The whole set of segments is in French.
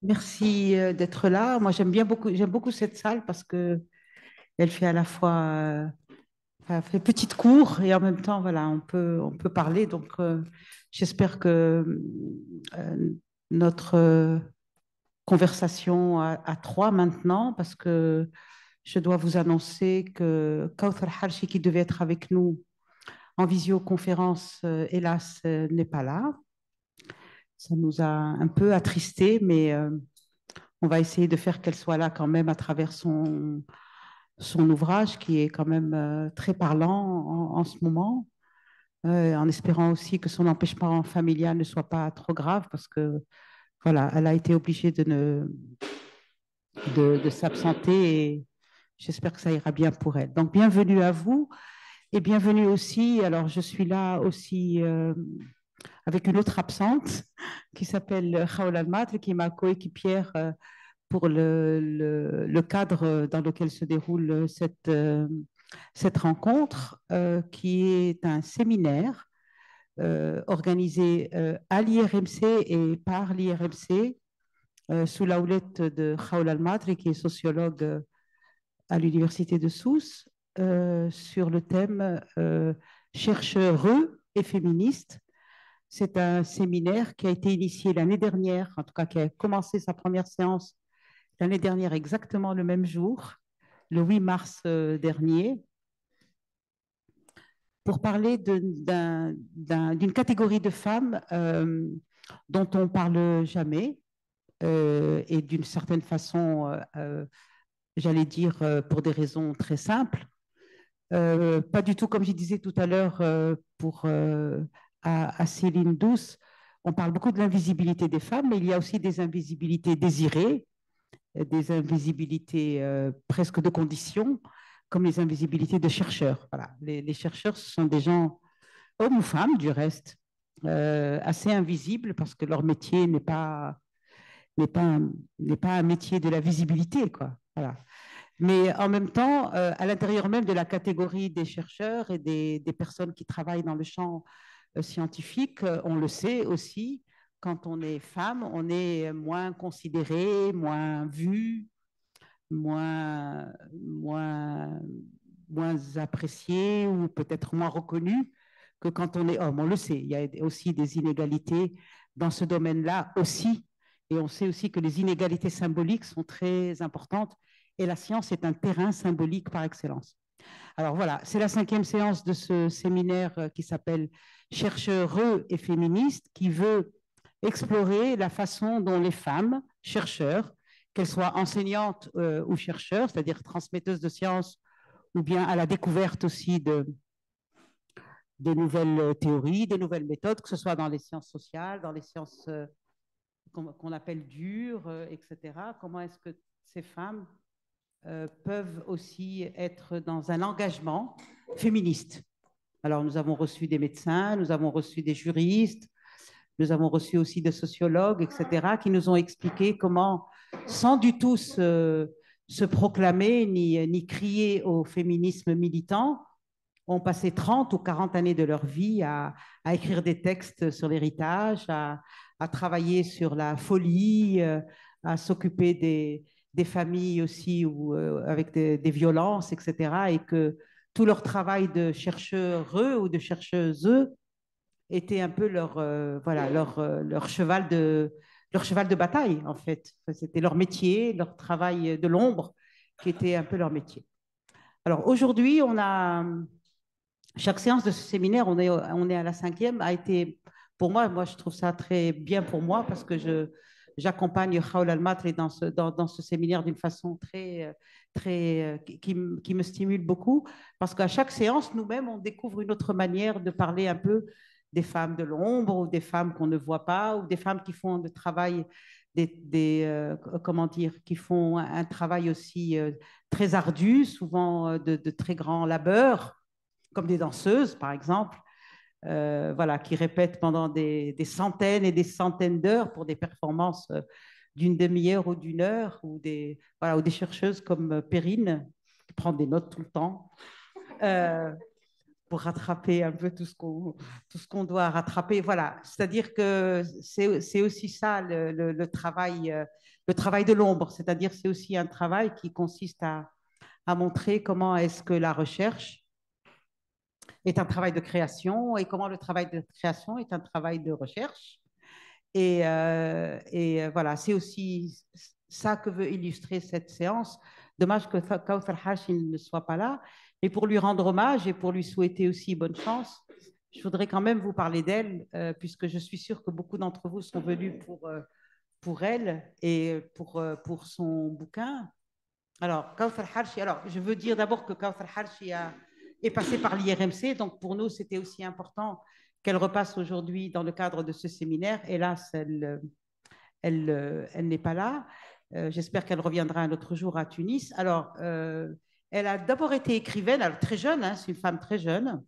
Merci d'être là. Moi, j'aime beaucoup cette salle parce que elle fait à la fois, elle fait petite cour et en même temps, voilà, on peut parler. Donc, j'espère que euh, notre conversation à trois maintenant, parce que je dois vous annoncer que Kauthar Harchi, qui devait être avec nous en visioconférence, hélas, n'est pas là. Ça nous a un peu attristés, mais on va essayer de faire qu'elle soit là quand même à travers son ouvrage qui est quand même très parlant en ce moment, en espérant aussi que son empêchement familial ne soit pas trop grave parce que voilà, elle a été obligée de s'absenter et j'espère que ça ira bien pour elle. Donc bienvenue à vous et bienvenue aussi. Alors je suis là aussi avec une autre absente qui s'appelle Khaoula Almat, qui est ma coéquipière pour le cadre dans lequel se déroule cette rencontre, qui est un séminaire organisé à l'IRMC et par l'IRMC, sous la houlette de Khaoul Al-Matri, qui est sociologue à l'Université de Sousse, sur le thème chercheureux et féministes. C'est un séminaire qui a été initié l'année dernière, en tout cas qui a commencé sa première séance l'année dernière, exactement le même jour, le 8 mars dernier, pour parler d'une catégorie de femmes dont on ne parle jamais et d'une certaine façon, j'allais dire, pour des raisons très simples. Pas du tout, comme je disais tout à l'heure, à Céline Douce, on parle beaucoup de l'invisibilité des femmes, mais il y a aussi des invisibilités désirées, des invisibilités presque de conditions, comme les invisibilités de chercheurs. Voilà. Les chercheurs, ce sont des gens, hommes ou femmes du reste, assez invisibles parce que leur métier n'est pas, n'est pas un métier de la visibilité, quoi. Voilà. Mais en même temps, à l'intérieur même de la catégorie des chercheurs et des personnes qui travaillent dans le champ scientifique, on le sait aussi, quand on est femme, on est moins considéré, moins vu, moins, moins, moins apprécié ou peut-être moins reconnu que quand on est homme. On le sait, il y a aussi des inégalités dans ce domaine-là aussi. Et on sait aussi que les inégalités symboliques sont très importantes et la science est un terrain symbolique par excellence. Alors voilà, c'est la cinquième séance de ce séminaire qui s'appelle Chercheurs et féministes, qui veut explorer la façon dont les femmes, chercheurs, qu'elles soient enseignantes ou chercheurs, c'est-à-dire transmetteuses de sciences, ou bien à la découverte aussi de nouvelles théories, de nouvelles méthodes, que ce soit dans les sciences sociales, dans les sciences qu'on appelle dures, etc. Comment est-ce que ces femmes peuvent aussi être dans un engagement féministe? Alors, nous avons reçu des médecins, nous avons reçu des juristes, nous avons reçu aussi des sociologues, etc., qui nous ont expliqué comment, sans du tout se proclamer ni crier au féminisme militant, ont passé 30 ou 40 années de leur vie à écrire des textes sur l'héritage, à travailler sur la folie, à s'occuper des familles aussi ou, avec des violences, etc. Et que tout leur travail de chercheurs ou de chercheuses était un peu voilà, leur cheval de bataille, en fait. C'était leur métier, leur travail de l'ombre qui était un peu leur métier. Alors aujourd'hui, chaque séance de ce séminaire, on est à la cinquième, a été, pour moi, je trouve ça très bien pour moi parce que j'accompagne Khaoul Al-Matri dans ce séminaire d'une façon qui me stimule beaucoup parce qu'à chaque séance, nous-mêmes, on découvre une autre manière de parler un peu des femmes de l'ombre ou des femmes qu'on ne voit pas ou des femmes qui font le travail comment dire, qui font un travail aussi très ardu, souvent de très grand labeur comme des danseuses, par exemple, voilà, qui répètent pendant des centaines et des centaines d'heures pour des performances d'une demi-heure ou d'une heure, voilà, ou des chercheuses comme Perrine, qui prend des notes tout le temps. Euh, pour rattraper un peu tout ce qu'on doit rattraper. Voilà, c'est-à-dire que c'est aussi ça le travail de l'ombre, c'est-à-dire c'est aussi un travail qui consiste à montrer comment est-ce que la recherche est un travail de création et comment le travail de création est un travail de recherche. Voilà, c'est aussi ça que veut illustrer cette séance. Dommage que Kauthar Hash ne soit pas là, mais pour lui rendre hommage et pour lui souhaiter aussi bonne chance, je voudrais quand même vous parler d'elle, puisque je suis sûre que beaucoup d'entre vous sont venus pour elle et pour son bouquin. Alors, Kauthar Harchi, alors je veux dire d'abord que Kauthar Harchi est passée par l'IRMC, donc pour nous, c'était aussi important qu'elle repasse aujourd'hui dans le cadre de ce séminaire. Hélas, elle n'est pas là. J'espère qu'elle reviendra un autre jour à Tunis. Alors, elle a d'abord été écrivaine, alors très jeune, hein, c'est une femme très jeune.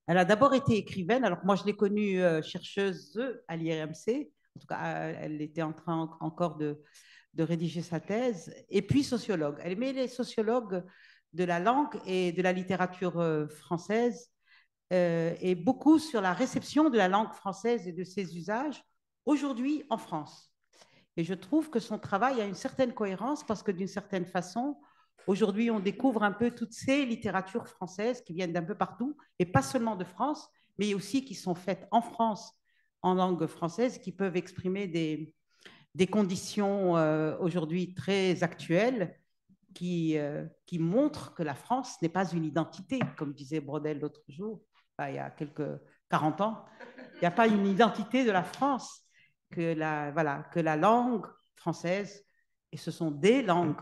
Elle a d'abord été écrivaine. Alors, moi, je l'ai connue chercheuse à l'IRMC. En tout cas, elle était en train encore de rédiger sa thèse. Et puis, sociologue. Elle aimait les sociologues de la langue et de la littérature française et beaucoup sur la réception de la langue française et de ses usages aujourd'hui en France. Et je trouve que son travail a une certaine cohérence parce que d'une certaine façon, aujourd'hui, on découvre un peu toutes ces littératures françaises qui viennent d'un peu partout, et pas seulement de France, mais aussi qui sont faites en France, en langue française, qui peuvent exprimer des conditions aujourd'hui très actuelles qui montrent que la France n'est pas une identité, comme disait Brodel l'autre jour, enfin, il y a quelques 40 ans. Il n'y a pas une identité de la France, que la langue française, et ce sont des langues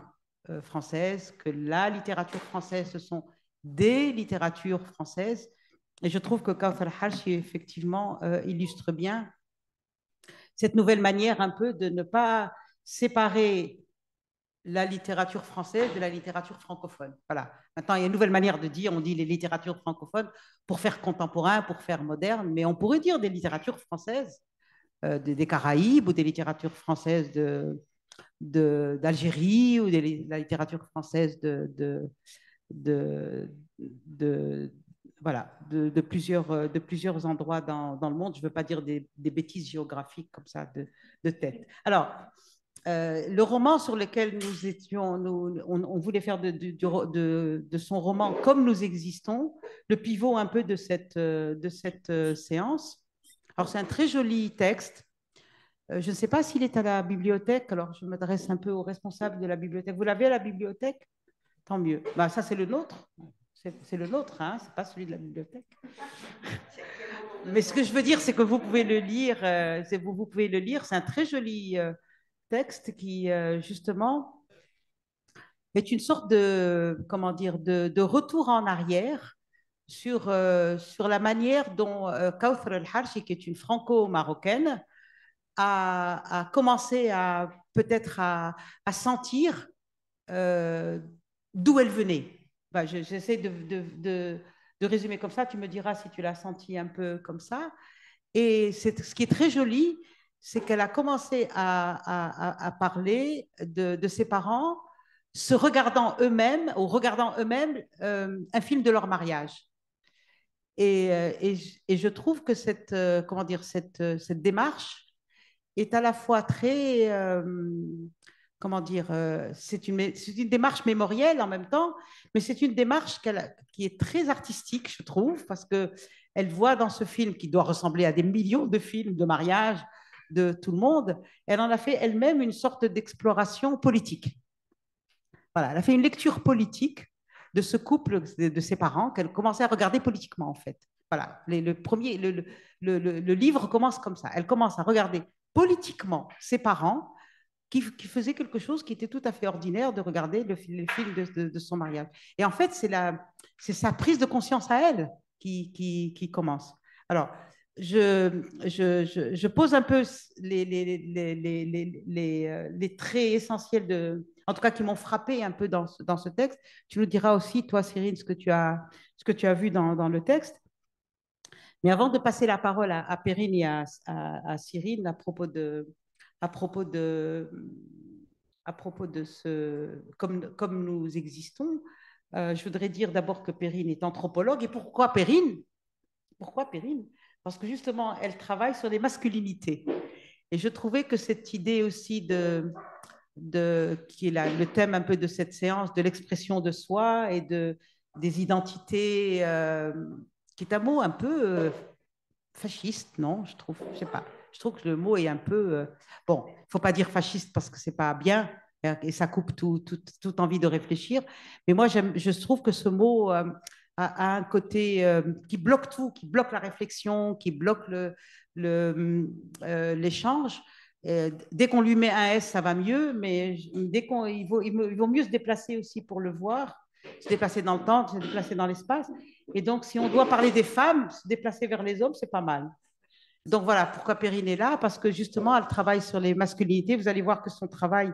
françaises, que la littérature française, ce sont des littératures françaises. Et je trouve que Kauthar Hashi, effectivement, illustre bien cette nouvelle manière un peu de ne pas séparer la littérature française de la littérature francophone. Voilà. Maintenant, il y a une nouvelle manière de dire, on dit les littératures francophones pour faire contemporain, pour faire moderne, mais on pourrait dire des littératures françaises des Caraïbes ou des littératures françaises d'Algérie ou la littérature française de, de voilà, de plusieurs endroits dans le monde. Je ne veux pas dire des bêtises géographiques comme ça de tête. Alors, le roman sur lequel nous étions, on voulait faire de son roman Comme nous existons, le pivot un peu de cette séance. Alors, c'est un très joli texte. Je ne sais pas s'il est à la bibliothèque, alors je m'adresse un peu au responsable de la bibliothèque. Vous l'avez à la bibliothèque? Tant mieux. Bah, ça, c'est le nôtre. C'est le nôtre, hein, c'est pas celui de la bibliothèque. Mais ce que je veux dire, c'est que vous pouvez le lire. Vous pouvez le lire. C'est un très joli texte qui, justement, est une sorte de, comment dire, de retour en arrière sur la manière dont Kauthar El-Harchi, qui est une franco-marocaine, a commencé à peut-être à sentir euh, d'où elle venait. Ben, j'essaie de résumer comme ça, tu me diras si tu l'as senti un peu comme ça. Et ce qui est très joli, c'est qu'elle a commencé à parler de ses parents se regardant eux-mêmes ou regardant eux-mêmes un film de leur mariage. Et je trouve que comment dire, cette démarche est à la fois très, comment dire, c'est une démarche mémorielle en même temps, mais c'est une démarche qui est très artistique, je trouve, parce que elle voit dans ce film qui doit ressembler à des millions de films de mariage de tout le monde, elle en a fait elle-même une sorte d'exploration politique. Voilà, elle a fait une lecture politique de ce couple de ses parents qu'elle commençait à regarder politiquement en fait. Voilà, le livre commence comme ça. Elle commence à regarder politiquement ses parents qui faisaient quelque chose qui était tout à fait ordinaire de regarder le film de son mariage. Et en fait, c'est sa prise de conscience à elle qui commence. Alors, je pose un peu les traits essentiels en tout cas qui m'ont frappé un peu dans ce texte. Tu nous diras aussi, toi, Cyril, ce que tu as vu dans le texte. Mais avant de passer la parole à Perrine et à Cyril à propos de, à propos de comme nous existons, Je voudrais dire d'abord que Perrine est anthropologue. Et pourquoi Perrine? Pourquoi Perrine? Parce que justement, elle travaille sur les masculinités. Et je trouvais que cette idée aussi qui est le thème un peu de cette séance, de l'expression de soi et des identités, qui est un mot un peu fasciste, non? Je trouve, je sais pas. Je trouve que le mot est un peu bon. Il ne faut pas dire fasciste parce que c'est pas bien et ça coupe toute envie de réfléchir. Mais moi, je trouve que ce mot a un côté qui bloque tout, qui bloque la réflexion, qui bloque l'échange. Dès qu'on lui met un S, ça va mieux, mais il vaut mieux se déplacer aussi pour le voir, se déplacer dans le temps, se déplacer dans l'espace. Et donc, si on doit parler des femmes, se déplacer vers les hommes, c'est pas mal. Donc voilà, pourquoi Perrine est là? Parce que justement, elle travaille sur les masculinités. Vous allez voir que son travail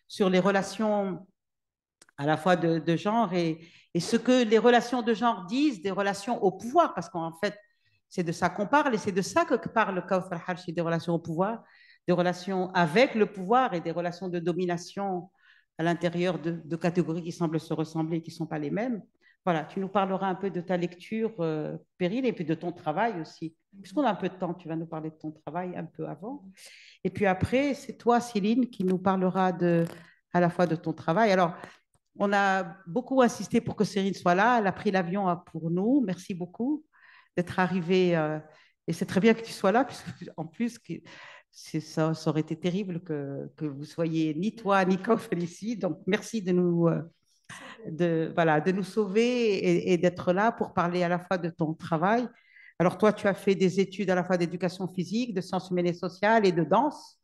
sur les relations à la fois de genre et ce que les relations de genre disent des relations au pouvoir, parce qu'en fait, c'est de ça qu'on parle et c'est de ça que parle Kawthar Harchi, des relations au pouvoir, des relations avec le pouvoir et des relations de domination à l'intérieur de catégories qui semblent se ressembler et qui ne sont pas les mêmes. Voilà, tu nous parleras un peu de ta lecture, Péril, et puis de ton travail aussi. Puisqu'on a un peu de temps, tu vas nous parler de ton travail un peu avant. Et puis après, c'est toi, Céline, qui nous parlera à la fois de ton travail. Alors, on a beaucoup insisté pour que Céline soit là. Elle a pris l'avion pour nous. Merci beaucoup d'être arrivée. Et c'est très bien que tu sois là, puisque en plus, ça aurait été terrible que vous soyez ni toi ni Kaufel ici. Donc, merci voilà, de nous sauver et d'être là pour parler à la fois de ton travail. Alors, toi, tu as fait des études à la fois d'éducation physique, de sciences humaines et sociales et de danse.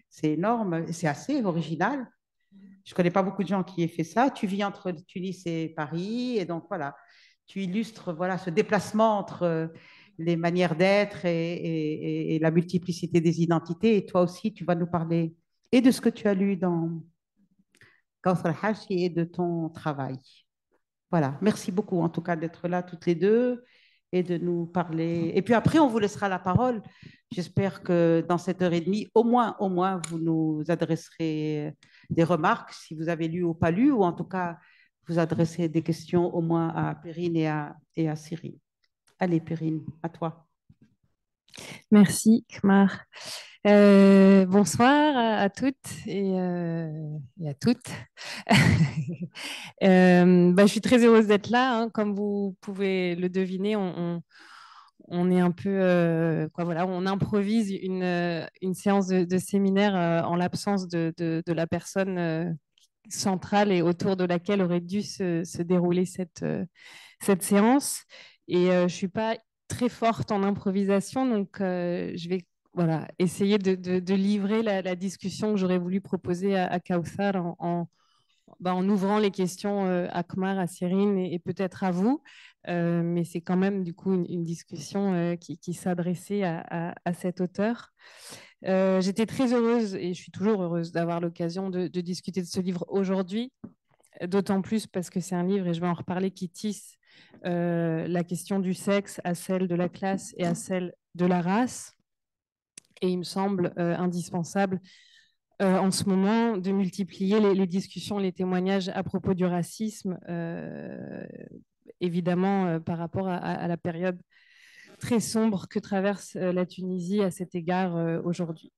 C'est énorme, c'est assez original. Je ne connais pas beaucoup de gens qui aient fait ça. Tu vis entre Tunis et Paris, et donc voilà, tu illustres voilà, ce déplacement entre les manières d'être et la multiplicité des identités. Et toi aussi, tu vas nous parler et de ce que tu as lu dans Kawthar Hashi et de ton travail. Voilà, merci beaucoup en tout cas d'être là toutes les deux et de nous parler. Et puis après, on vous laissera la parole. J'espère que dans cette heure et demie, au moins, vous nous adresserez des remarques si vous avez lu ou pas lu, ou en tout cas, vous adresserez des questions au moins à Perrine et à Cyril. Allez, Perrine, à toi. Merci, Kmar. Bonsoir à toutes et à toutes. Je suis très heureuse d'être là. Hein. Comme vous pouvez le deviner, on est un peu, voilà, on improvise une séance de séminaire en l'absence de la personne centrale et autour de laquelle aurait dû se dérouler cette séance. Et je ne suis pas très forte en improvisation, donc je vais voilà, essayer de livrer la discussion que j'aurais voulu proposer à Kawthar en ouvrant les questions à Kmar, à Cyrine et peut-être à vous. Mais c'est quand même du coup une discussion qui s'adressait à cet auteur. J'étais très heureuse et je suis toujours heureuse d'avoir l'occasion de discuter de ce livre aujourd'hui, d'autant plus parce que c'est un livre, et je vais en reparler, qui tisse la question du sexe à celle de la classe et à celle de la race. Et il me semble indispensable en ce moment de multiplier les discussions, les témoignages à propos du racisme, évidemment par rapport à la période très sombre que traverse la Tunisie à cet égard aujourd'hui.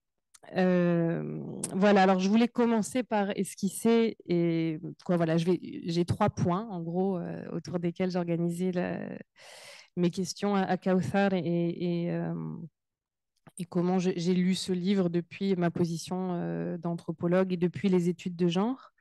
Voilà, alors je voulais commencer par esquisser et quoi, voilà, j'ai 3 points en gros autour desquels j'ai organisé mes questions à Kawthar et comment j'ai lu ce livre depuis ma position d'anthropologue et depuis les études de genre.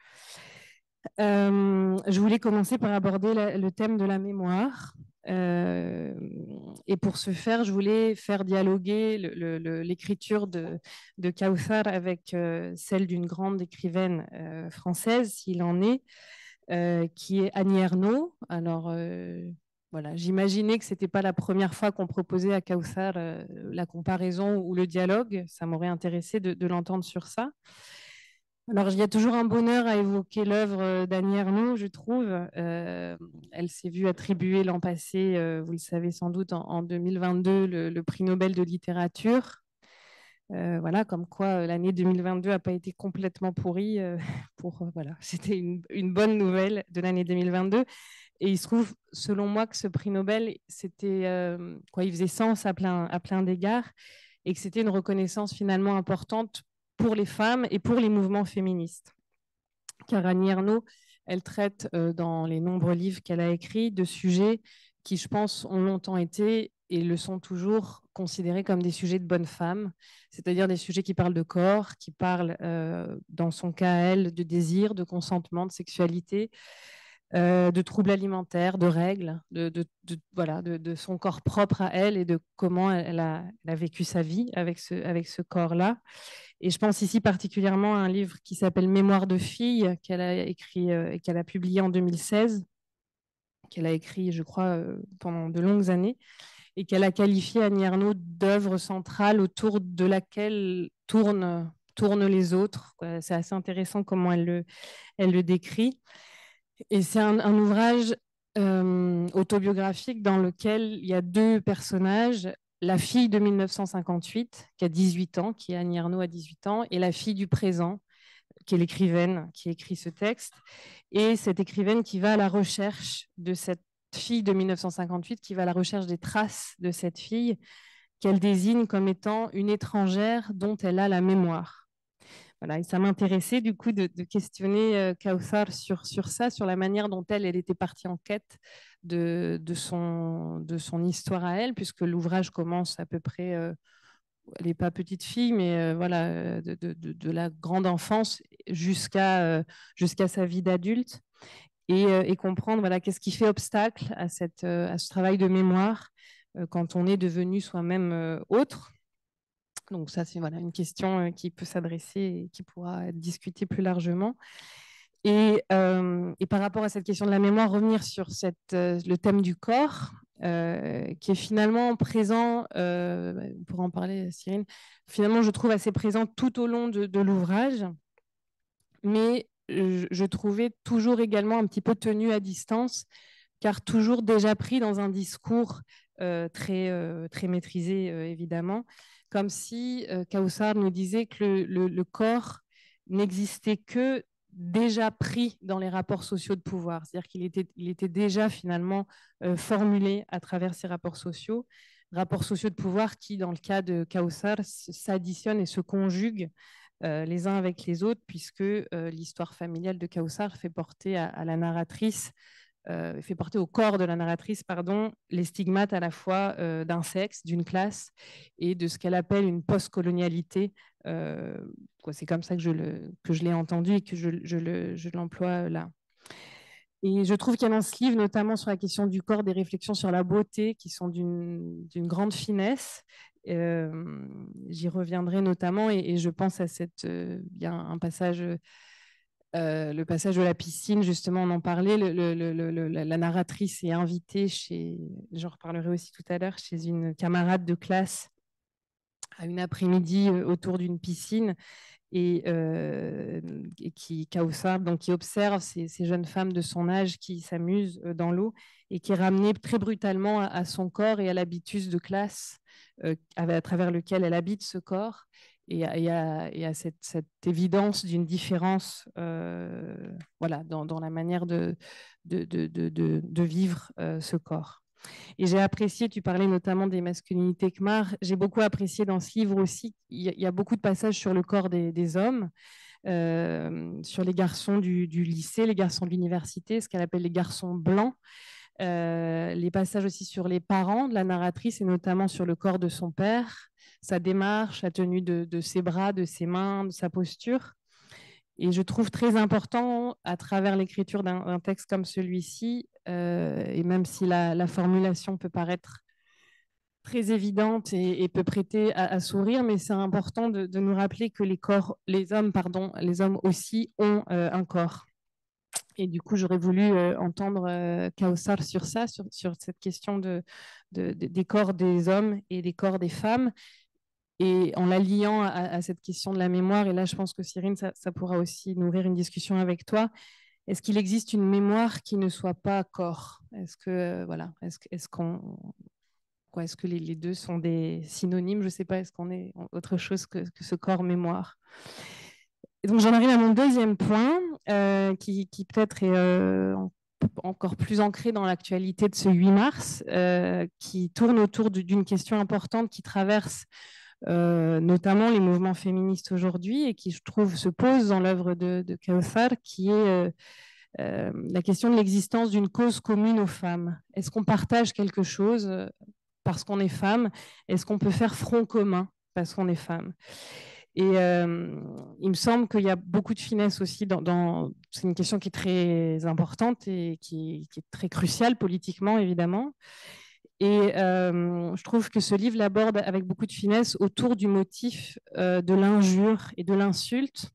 Je voulais commencer par aborder le thème de la mémoire. Et pour ce faire, je voulais faire dialoguer l'écriture de Kawthar avec celle d'une grande écrivaine française, s'il en est, qui est Annie Ernaux. Alors, voilà, j'imaginais que ce n'était pas la première fois qu'on proposait à Kawthar la comparaison ou le dialogue. Ça m'aurait intéressé de l'entendre sur ça. Alors, il y a toujours un bonheur à évoquer l'œuvre d'Annie Ernaux, je trouve. Elle s'est vue attribuer l'an passé, vous le savez sans doute, en 2022, le prix Nobel de littérature. Voilà, comme quoi l'année 2022 n'a pas été complètement pourrie. Voilà, c'était une bonne nouvelle de l'année 2022. Et il se trouve, selon moi, que ce prix Nobel, il faisait sens à plein d'égards et que c'était une reconnaissance finalement importante pour les femmes et pour les mouvements féministes. Car Annie Ernaux, elle traite dans les nombreux livres qu'elle a écrits de sujets qui, je pense, ont longtemps été et le sont toujours considérés comme des sujets de bonne femme, c'est-à-dire des sujets qui parlent de corps, qui parlent, dans son cas à elle, de désir, de consentement, de sexualité, de troubles alimentaires, de règles, de son corps propre à elle et de comment elle a vécu sa vie avec ce corps-là. Et je pense ici particulièrement à un livre qui s'appelle Mémoire de fille, qu'elle a écrit et qu'elle a publié en 2016, qu'elle a écrit, je crois, pendant de longues années, et qu'elle a qualifié, Annie Ernaux, d'œuvre centrale autour de laquelle tournent les autres. C'est assez intéressant comment elle le décrit. Et c'est un ouvrage autobiographique dans lequel il y a deux personnages, la fille de 1958, qui a 18 ans, qui est Annie Ernaux à 18 ans, et la fille du présent, qui est l'écrivaine qui écrit ce texte. Et cette écrivaine qui va à la recherche de cette fille de 1958, qui va à la recherche des traces de cette fille, qu'elle désigne comme étant une étrangère dont elle a la mémoire. Voilà, et ça m'intéressait du coup de questionner Kawthar sur ça, sur la manière dont elle était partie en quête de son histoire à elle, puisque l'ouvrage commence à peu près, elle n'est pas petite fille, mais voilà, de la grande enfance jusqu'à sa vie d'adulte, et comprendre voilà, qu'est-ce qui fait obstacle à ce travail de mémoire quand on est devenu soi-même autre. Donc ça, c'est voilà, une question qui peut s'adresser et qui pourra être discutée plus largement. Et par rapport à cette question de la mémoire, revenir sur le thème du corps, qui est finalement présent, on pourra en parler, Cyrine, finalement, je trouve assez présent tout au long de l'ouvrage, mais je trouvais toujours également un petit peu tenu à distance, car toujours déjà pris dans un discours très maîtrisé, évidemment, comme si Kawthar nous disait que le corps n'existait que déjà pris dans les rapports sociaux de pouvoir. C'est-à-dire qu'il était déjà finalement formulé à travers ces rapports sociaux de pouvoir qui, dans le cas de Kawthar, s'additionnent et se conjuguent les uns avec les autres, puisque l'histoire familiale de Kawthar fait porter à la narratrice fait porter au corps de la narratrice, pardon, les stigmates à la fois d'un sexe, d'une classe et de ce qu'elle appelle une post-colonialité. C'est comme ça que je l'ai entendu et que je l'emploie là. Et je trouve qu'il y a dans ce livre, notamment sur la question du corps, des réflexions sur la beauté qui sont d'une grande finesse. J'y reviendrai notamment, et je pense à il y a un passage le passage de la piscine, justement, on en parlait. La narratrice est invitée j'en reparlerai aussi tout à l'heure, chez une camarade de classe à une après-midi autour d'une piscine et Kawthar, donc qui observe ces jeunes femmes de son âge qui s'amusent dans l'eau et qui est ramenée très brutalement à son corps et à l'habitus de classe à travers lequel elle habite ce corps. Et à cette évidence d'une différence voilà, dans la manière de vivre ce corps. Et j'ai apprécié, tu parlais notamment des masculinités Khmar, j'ai beaucoup apprécié dans ce livre aussi, il y a beaucoup de passages sur le corps des hommes, sur les garçons du lycée, les garçons de l'université, ce qu'elle appelle les garçons blancs, les passages aussi sur les parents de la narratrice et notamment sur le corps de son père, sa démarche, la tenue de ses bras, de ses mains, de sa posture. Et je trouve très important, à travers l'écriture d'un texte comme celui-ci, et même si la formulation peut paraître très évidente et peut prêter à sourire, mais c'est important de nous rappeler que les hommes aussi ont un corps. Et du coup, j'aurais voulu entendre Kawthar sur ça, sur cette question des corps des hommes et des corps des femmes, et en la liant à cette question de la mémoire. Et là, je pense que Cyrine, ça pourra aussi nourrir une discussion avec toi. Est-ce qu'il existe une mémoire qui ne soit pas corps? Est-ce que voilà, est-ce qu'on Est-ce que les deux sont des synonymes? Je ne sais pas, est-ce qu'on est autre chose que ce corps-mémoire? Donc j'en arrive à mon deuxième point, qui peut-être est encore plus ancré dans l'actualité de ce 8 mars, qui tourne autour d'une question importante qui traverse notamment les mouvements féministes aujourd'hui et qui, je trouve, se pose dans l'œuvre de Kawthar, qui est la question de l'existence d'une cause commune aux femmes. Est-ce qu'on partage quelque chose parce qu'on est femme? Est-ce qu'on peut faire front commun parce qu'on est femme? Et il me semble qu'il y a beaucoup de finesse aussi c'est une question qui est très importante et qui est très cruciale politiquement, évidemment. Et je trouve que ce livre l'aborde avec beaucoup de finesse autour du motif de l'injure et de l'insulte.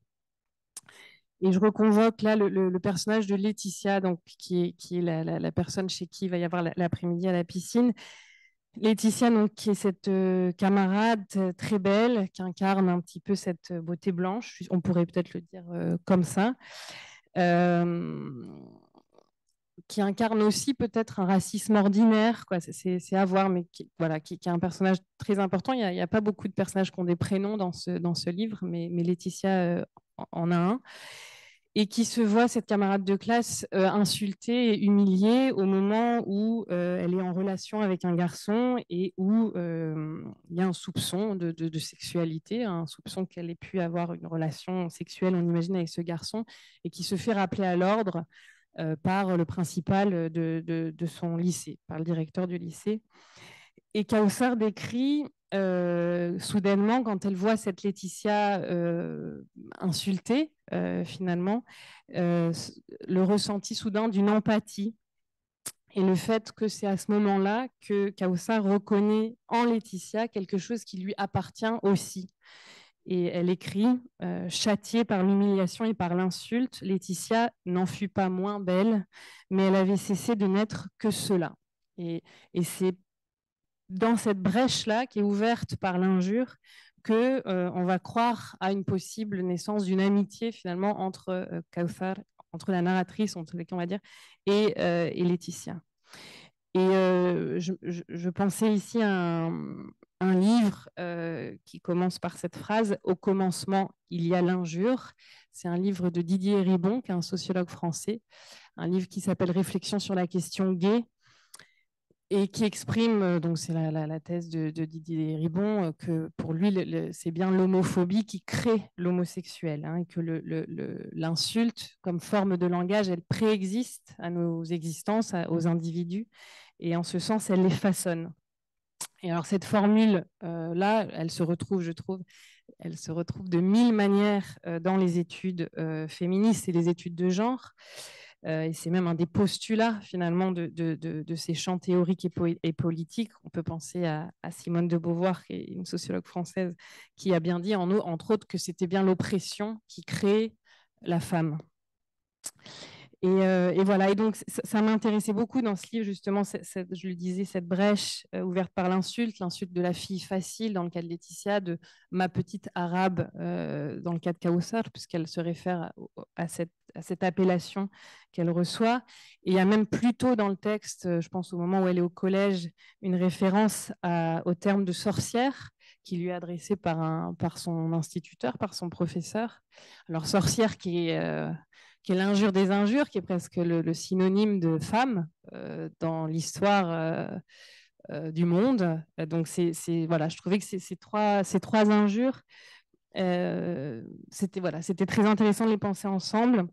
Et je reconvoque là le personnage de Laetitia, donc, qui est la personne chez qui il va y avoir l'après-midi à la piscine. Laetitia, donc, qui est cette camarade très belle, qui incarne un petit peu cette beauté blanche, on pourrait peut-être le dire comme ça, qui incarne aussi peut-être un racisme ordinaire, quoi. C'est à voir, mais qui est un personnage très important. Il n'y a pas beaucoup de personnages qui ont des prénoms dans ce livre, mais Laetitia en a un. Et qui se voit, cette camarade de classe, insultée et humiliée au moment où elle est en relation avec un garçon et où il y a un soupçon de sexualité, un soupçon qu'elle ait pu avoir une relation sexuelle, on imagine, avec ce garçon, et qui se fait rappeler à l'ordre par le principal de son lycée, par le directeur du lycée. Et Kawthar décrit soudainement, quand elle voit cette Laetitia insultée, finalement, le ressenti soudain d'une empathie. Et le fait que c'est à ce moment-là que Kawthar reconnaît en Laetitia quelque chose qui lui appartient aussi. Et elle écrit châtiée par l'humiliation et par l'insulte, Laetitia n'en fut pas moins belle, mais elle avait cessé de n'être que cela. Et c'est dans cette brèche-là, qui est ouverte par l'injure, que on va croire à une possible naissance d'une amitié finalement entre Kawthar, entre la narratrice, on va dire, et Laetitia. Et je pensais ici à un livre qui commence par cette phrase « Au commencement, il y a l'injure ». C'est un livre de Didier Ribon, qui est un sociologue français, un livre qui s'appelle « Réflexion sur la question gay », et qui exprime, donc c'est la thèse de Didier Ribon, que pour lui, c'est bien l'homophobie qui crée l'homosexuel, hein, et que l'insulte, comme forme de langage, elle préexiste à nos existences, aux individus, et en ce sens, elle les façonne. Et alors cette formule-là, elle se retrouve, je trouve, elle se retrouve de mille manières dans les études féministes et les études de genre. Et c'est même un des postulats finalement de ces champs théoriques et politiques. On peut penser à Simone de Beauvoir, qui est une sociologue française, qui a bien dit, entre autres, que c'était bien l'oppression qui crée la femme. Et voilà, et donc ça m'intéressait beaucoup dans ce livre, justement, je le disais, cette brèche ouverte par l'insulte de la fille facile dans le cas de Laetitia, de ma petite arabe dans le cas de Kawthar, puisqu'elle se réfère à cette appellation qu'elle reçoit. Et il y a même plus tôt dans le texte, je pense au moment où elle est au collège, une référence au terme de sorcière qui lui est adressé par son instituteur, par son professeur. Alors sorcière qui est l'injure des injures, qui est presque le synonyme de femme dans l'histoire du monde. Donc, voilà, je trouvais que ces trois injures, c'était très intéressant de les penser ensemble.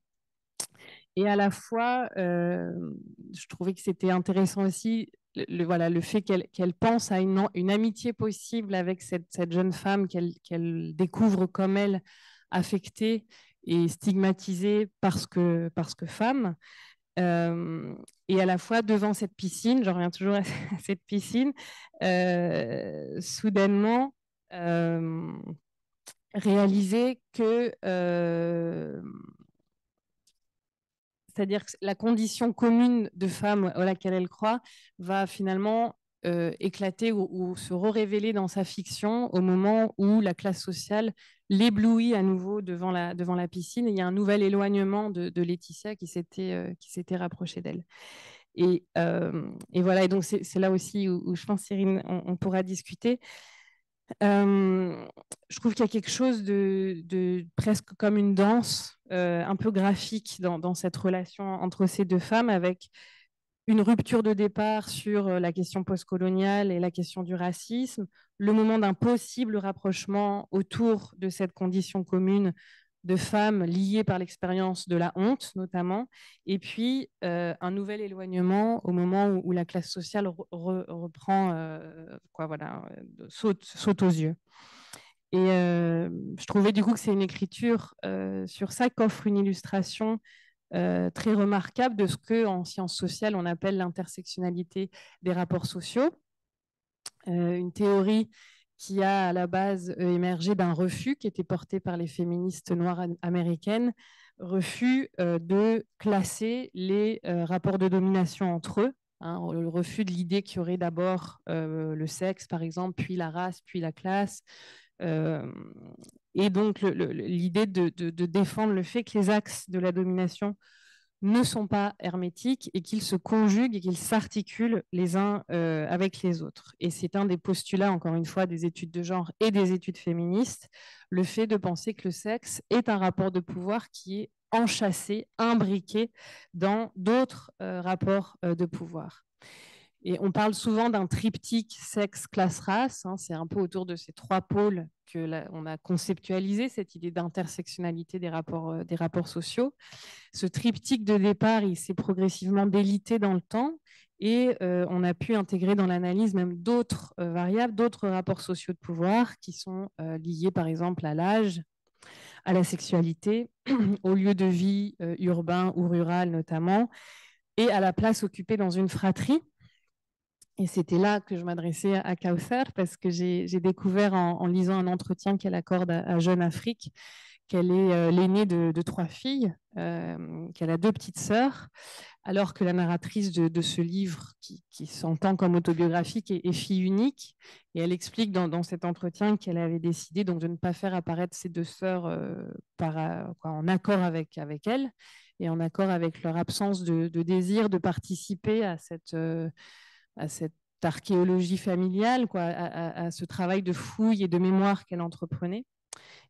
Et à la fois, je trouvais que c'était intéressant aussi le fait qu'elle pense à une amitié possible avec cette jeune femme qu'elle découvre comme elle, affectée et stigmatisée parce que femme. Et à la fois, devant cette piscine, je reviens toujours à cette piscine, soudainement, réaliser que c'est-à-dire que la condition commune de femme à laquelle elle croit va finalement éclater ou se révéler dans sa fiction au moment où la classe sociale l'éblouit à nouveau devant la piscine. Et il y a un nouvel éloignement de Laetitia qui s'était rapproché d'elle. Et voilà, et donc c'est là aussi où je pense, Cyrine, on pourra discuter. Je trouve qu'il y a quelque chose de presque comme une danse, un peu graphique dans cette relation entre ces deux femmes, avec une rupture de départ sur la question postcoloniale et la question du racisme, le moment d'un possible rapprochement autour de cette condition commune de femmes liées par l'expérience de la honte notamment, et puis un nouvel éloignement au moment où la classe sociale reprend, saute aux yeux. Et je trouvais du coup que c'est une écriture sur ça qu'offre une illustration très remarquable de ce qu'en sciences sociales on appelle l'intersectionnalité des rapports sociaux, une théorie qui a à la base émergé d'un refus qui était porté par les féministes noires américaines, refus de classer les rapports de domination entre eux, hein, le refus de l'idée qu'il y aurait d'abord le sexe, par exemple, puis la race, puis la classe. Et donc l'idée de défendre le fait que les axes de la domination ne sont pas hermétiques et qu'ils se conjuguent et qu'ils s'articulent les uns avec les autres. Et c'est un des postulats, encore une fois, des études de genre et des études féministes, le fait de penser que le sexe est un rapport de pouvoir qui est enchâssé, imbriqué dans d'autres rapports de pouvoir. Et on parle souvent d'un triptyque sexe, classe, race. Hein, c'est un peu autour de ces trois pôles qu'on a conceptualisé cette idée d'intersectionnalité des rapports sociaux. Ce triptyque de départ, il s'est progressivement délité dans le temps et on a pu intégrer dans l'analyse même d'autres variables, d'autres rapports sociaux de pouvoir qui sont liés par exemple à l'âge, à la sexualité, au lieu de vie urbain ou rural notamment, et à la place occupée dans une fratrie. Et c'était là que je m'adressais à Kawthar parce que j'ai découvert en lisant un entretien qu'elle accorde à Jeune Afrique qu'elle est l'aînée de trois filles, qu'elle a deux petites sœurs, alors que la narratrice de ce livre, qui s'entend comme autobiographique, est fille unique. Et elle explique dans cet entretien qu'elle avait décidé donc de ne pas faire apparaître ses deux sœurs en accord avec elle et en accord avec leur absence de désir de participer à cette archéologie familiale, à ce travail de fouille et de mémoire qu'elle entreprenait.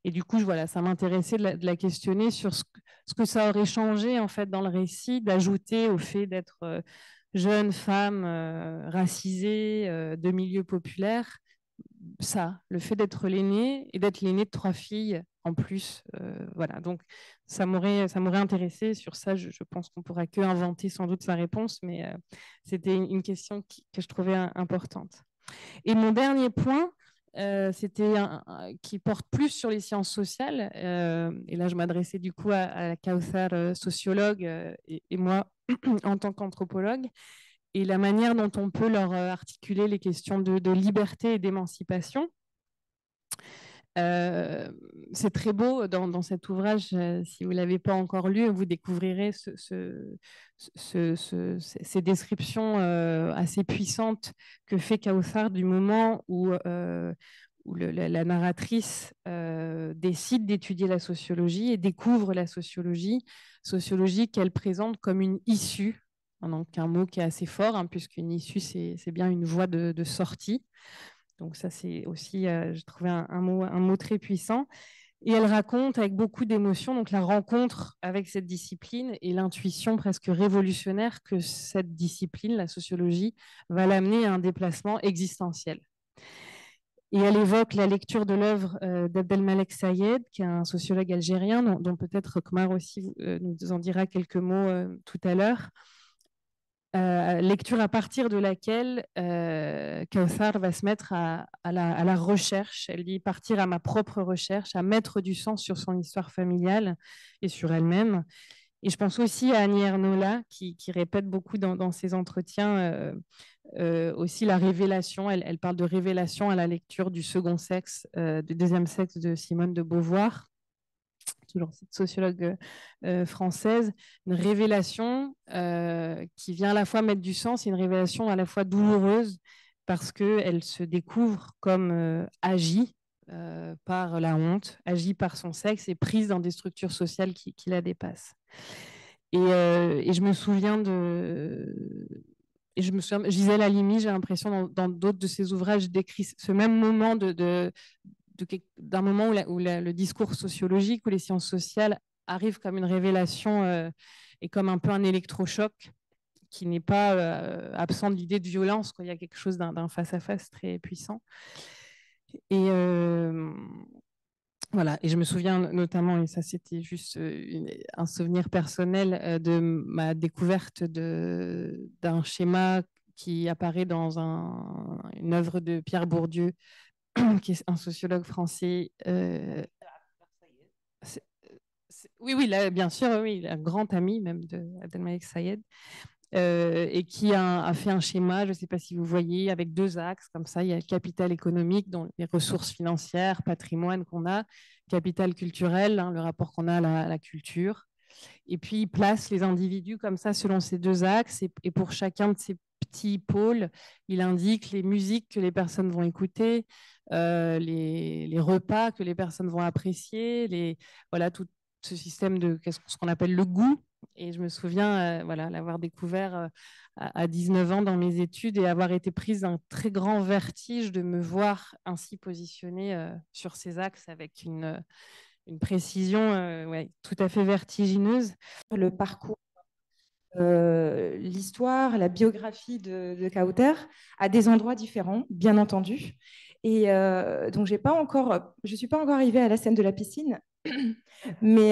Et du coup, voilà, ça m'intéressait de la questionner sur ce que ça aurait changé en fait dans le récit, d'ajouter au fait d'être jeune femme racisée de milieu populaire, ça, le fait d'être l'aînée et d'être l'aînée de trois filles en plus. Voilà, donc ça m'aurait intéressé sur ça. Je pense qu'on ne pourra que inventer sans doute sa réponse, mais c'était une question que je trouvais importante. Et mon dernier point, qui porte plus sur les sciences sociales. Et là, je m'adressais du coup à Kawthar, sociologue, et moi en tant qu'anthropologue. Et la manière dont on peut leur articuler les questions de liberté et d'émancipation. C'est très beau dans cet ouvrage, si vous ne l'avez pas encore lu, vous découvrirez ces descriptions assez puissantes que fait Kawthar du moment où la narratrice décide d'étudier la sociologie et découvre la sociologie qu'elle présente comme une issue, donc un mot qui est assez fort, hein, puisqu'une issue, c'est bien une voie de sortie. Donc ça, c'est aussi, je trouvais un mot très puissant. Et elle raconte avec beaucoup d'émotion donc la rencontre avec cette discipline et l'intuition presque révolutionnaire que cette discipline, la sociologie, va l'amener à un déplacement existentiel. Et elle évoque la lecture de l'œuvre d'Abdelmalek Sayed, qui est un sociologue algérien, dont peut-être Kmar aussi nous en dira quelques mots tout à l'heure. Lecture à partir de laquelle Kawthar va se mettre à la recherche. Elle dit partir à ma propre recherche, à mettre du sens sur son histoire familiale et sur elle-même. Et je pense aussi à Annie Ernaux qui répète beaucoup dans ses entretiens aussi la révélation. Elle parle de révélation à la lecture du second sexe, du deuxième sexe de Simone de Beauvoir, toujours cette sociologue française, une révélation qui vient à la fois mettre du sens et une révélation à la fois douloureuse parce qu'elle se découvre comme agie par la honte, agie par son sexe et prise dans des structures sociales qui la dépassent. Et je me souviens je disais Lalimi, j'ai l'impression dans d'autres de ses ouvrages décrit ce même moment d'un moment où le discours sociologique ou les sciences sociales arrivent comme une révélation et comme un peu un électrochoc qui n'est pas absent de l'idée de violence, quoi. Il y a quelque chose d'un face-à-face très puissant. Et voilà, et je me souviens notamment, et ça c'était juste un souvenir personnel, de ma découverte d'un schéma qui apparaît dans une œuvre de Pierre Bourdieu, qui est un sociologue français. Oui, oui, là, bien sûr, oui, un grand ami même d'Abdelmalek Sayed, et qui a fait un schéma, je ne sais pas si vous voyez, avec 2 axes, comme ça, il y a le capital économique, donc les ressources financières, patrimoine qu'on a, capital culturel, hein, le rapport qu'on a à la culture, et puis il place les individus comme ça selon ces 2 axes, et pour chacun de ces petits pôles, il indique les musiques que les personnes vont écouter, les repas que les personnes vont apprécier, voilà, tout ce système de ce qu'on appelle le goût. Et je me souviens voilà, l'avoir découvert à 19 ans dans mes études et avoir été prise d'un très grand vertige de me voir ainsi positionnée sur ces axes avec une précision ouais, tout à fait vertigineuse. Le parcours, l'histoire, la biographie de Kauter à des endroits différents, bien entendu. Et donc, je ne suis pas encore arrivée à la scène de la piscine, mais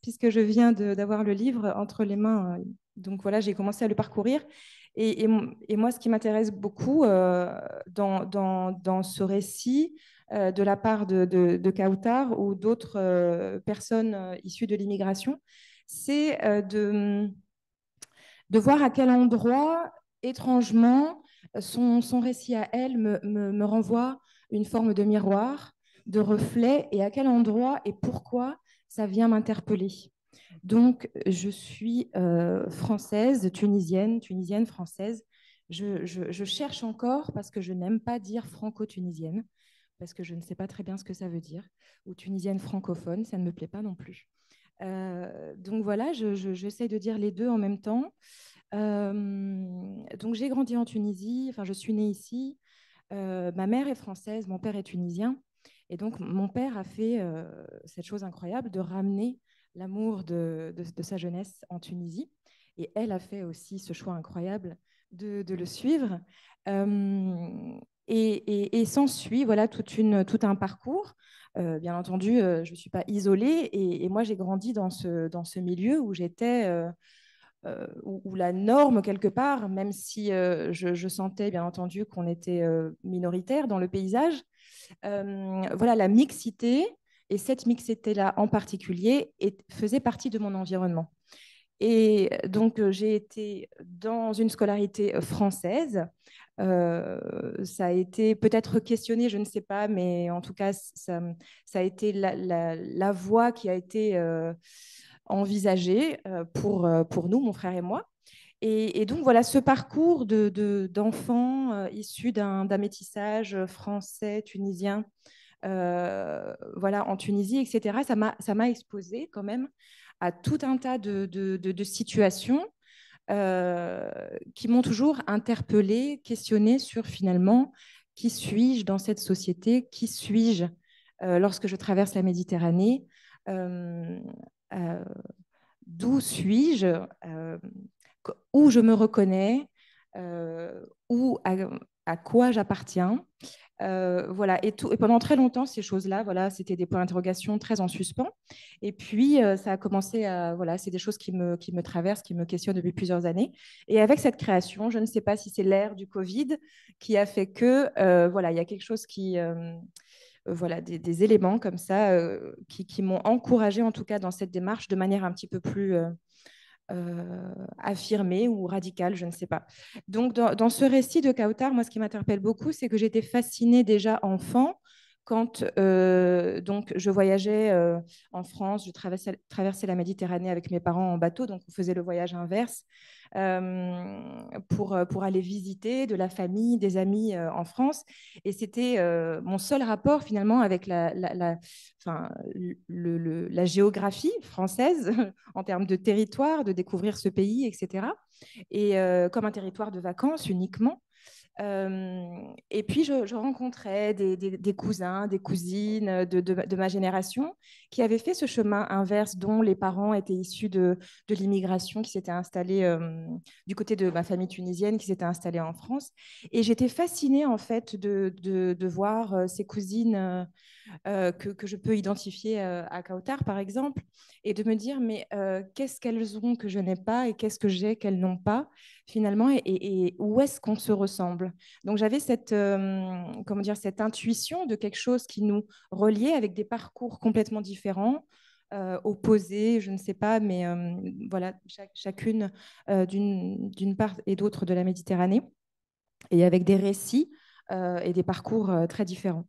puisque je viens d'avoir le livre entre les mains, donc voilà, j'ai commencé à le parcourir. Et moi, ce qui m'intéresse beaucoup dans ce récit, de la part de Kauter ou d'autres personnes issues de l'immigration, c'est de voir à quel endroit, étrangement, son récit à elle me renvoie une forme de miroir, de reflet, et à quel endroit et pourquoi ça vient m'interpeller. Donc, je suis française, tunisienne, française. Je cherche encore parce que je n'aime pas dire franco-tunisienne, parce que je ne sais pas très bien ce que ça veut dire, ou tunisienne francophone, ça ne me plaît pas non plus. Donc voilà, j'essaie de dire les deux en même temps. Donc j'ai grandi en Tunisie, enfin je suis née ici. Ma mère est française, mon père est tunisien. Et donc mon père a fait cette chose incroyable de ramener l'amour de sa jeunesse en Tunisie. Et elle a fait aussi ce choix incroyable de le suivre. Et s'ensuit voilà, tout un parcours. Bien entendu, je ne suis pas isolée. Et moi, j'ai grandi dans ce milieu où j'étais... où la norme, quelque part, même si je sentais bien entendu qu'on était minoritaire dans le paysage, voilà, la mixité, et cette mixité-là en particulier, faisait partie de mon environnement. Et donc, j'ai été dans une scolarité française. Ça a été peut-être questionné, je ne sais pas, mais en tout cas, ça a été la voie qui a été envisagée pour nous, mon frère et moi. Et donc, voilà, ce parcours d'enfants issus d'un métissage français, tunisien, voilà, en Tunisie, etc., ça m'a exposé quand même à tout un tas de situations qui m'ont toujours interpellée, questionnée sur finalement qui suis-je dans cette société, qui suis-je lorsque je traverse la Méditerranée, d'où suis-je, où je me reconnais, où à quoi j'appartiens. Voilà, et pendant très longtemps, ces choses-là, voilà, c'était des points d'interrogation très en suspens. Et puis, ça a commencé à, voilà, c'est des choses qui me traversent, qui me questionnent depuis plusieurs années. Et avec cette création, je ne sais pas si c'est l'ère du Covid qui a fait que, voilà, il y a quelque chose voilà, des éléments comme ça qui m'ont encouragée, en tout cas, dans cette démarche, de manière un petit peu plus affirmée ou radicale, je ne sais pas. Donc, dans ce récit de Kautar, moi, ce qui m'interpelle beaucoup, c'est que j'étais fascinée déjà enfant quand donc je voyageais en France, je traversais la Méditerranée avec mes parents en bateau, donc on faisait le voyage inverse pour aller visiter de la famille, des amis en France. Et c'était mon seul rapport finalement avec enfin, la géographie française en termes de territoire, de découvrir ce pays, etc. Et comme un territoire de vacances uniquement. Et puis, je rencontrais des cousins, des cousines de ma génération qui avaient fait ce chemin inverse, dont les parents étaient issus de l'immigration, qui s'étaient installés du côté de ma famille tunisienne, qui s'était installée en France. Et j'étais fascinée, en fait, de voir ces cousines que je peux identifier à Kautar, par exemple, et de me dire, mais qu'est-ce qu'elles ont que je n'ai pas et qu'est-ce que j'ai qu'elles n'ont pas, finalement, et où est-ce qu'on se ressemble. Donc j'avais cette, comment dire, cette intuition de quelque chose qui nous reliait avec des parcours complètement différents, opposés, je ne sais pas, mais voilà, chacune d'une part et d'autre de la Méditerranée, et avec des récits et des parcours très différents.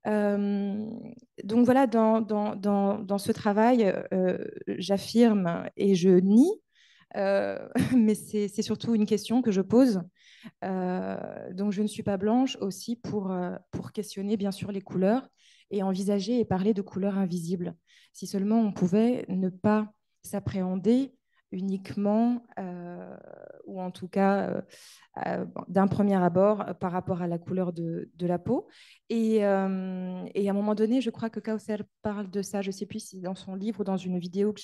Donc voilà, dans ce travail, j'affirme et je nie, mais c'est surtout une question que je pose. Donc je ne suis pas blanche aussi pour questionner bien sûr les couleurs et envisager et parler de couleurs invisibles. Si seulement on pouvait ne pas s'appréhender uniquement, ou en tout cas d'un premier abord par rapport à la couleur de la peau. Et à un moment donné, je crois que Kauser parle de ça, je ne sais plus si dans son livre ou dans une vidéo que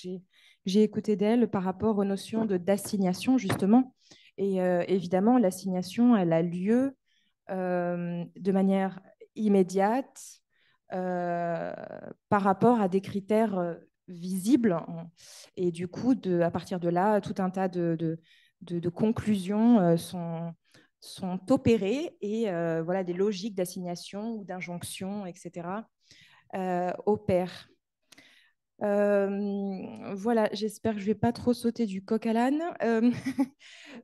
j'ai écoutée d'elle par rapport aux notions d'assignation, justement. Et évidemment, l'assignation, elle a lieu de manière immédiate par rapport à des critères visibles. Et du coup, à partir de là, tout un tas de conclusions sont opérées et voilà, des logiques d'assignation ou d'injonction, etc., opèrent. Voilà, j'espère que je ne vais pas trop sauter du coq à l'âne.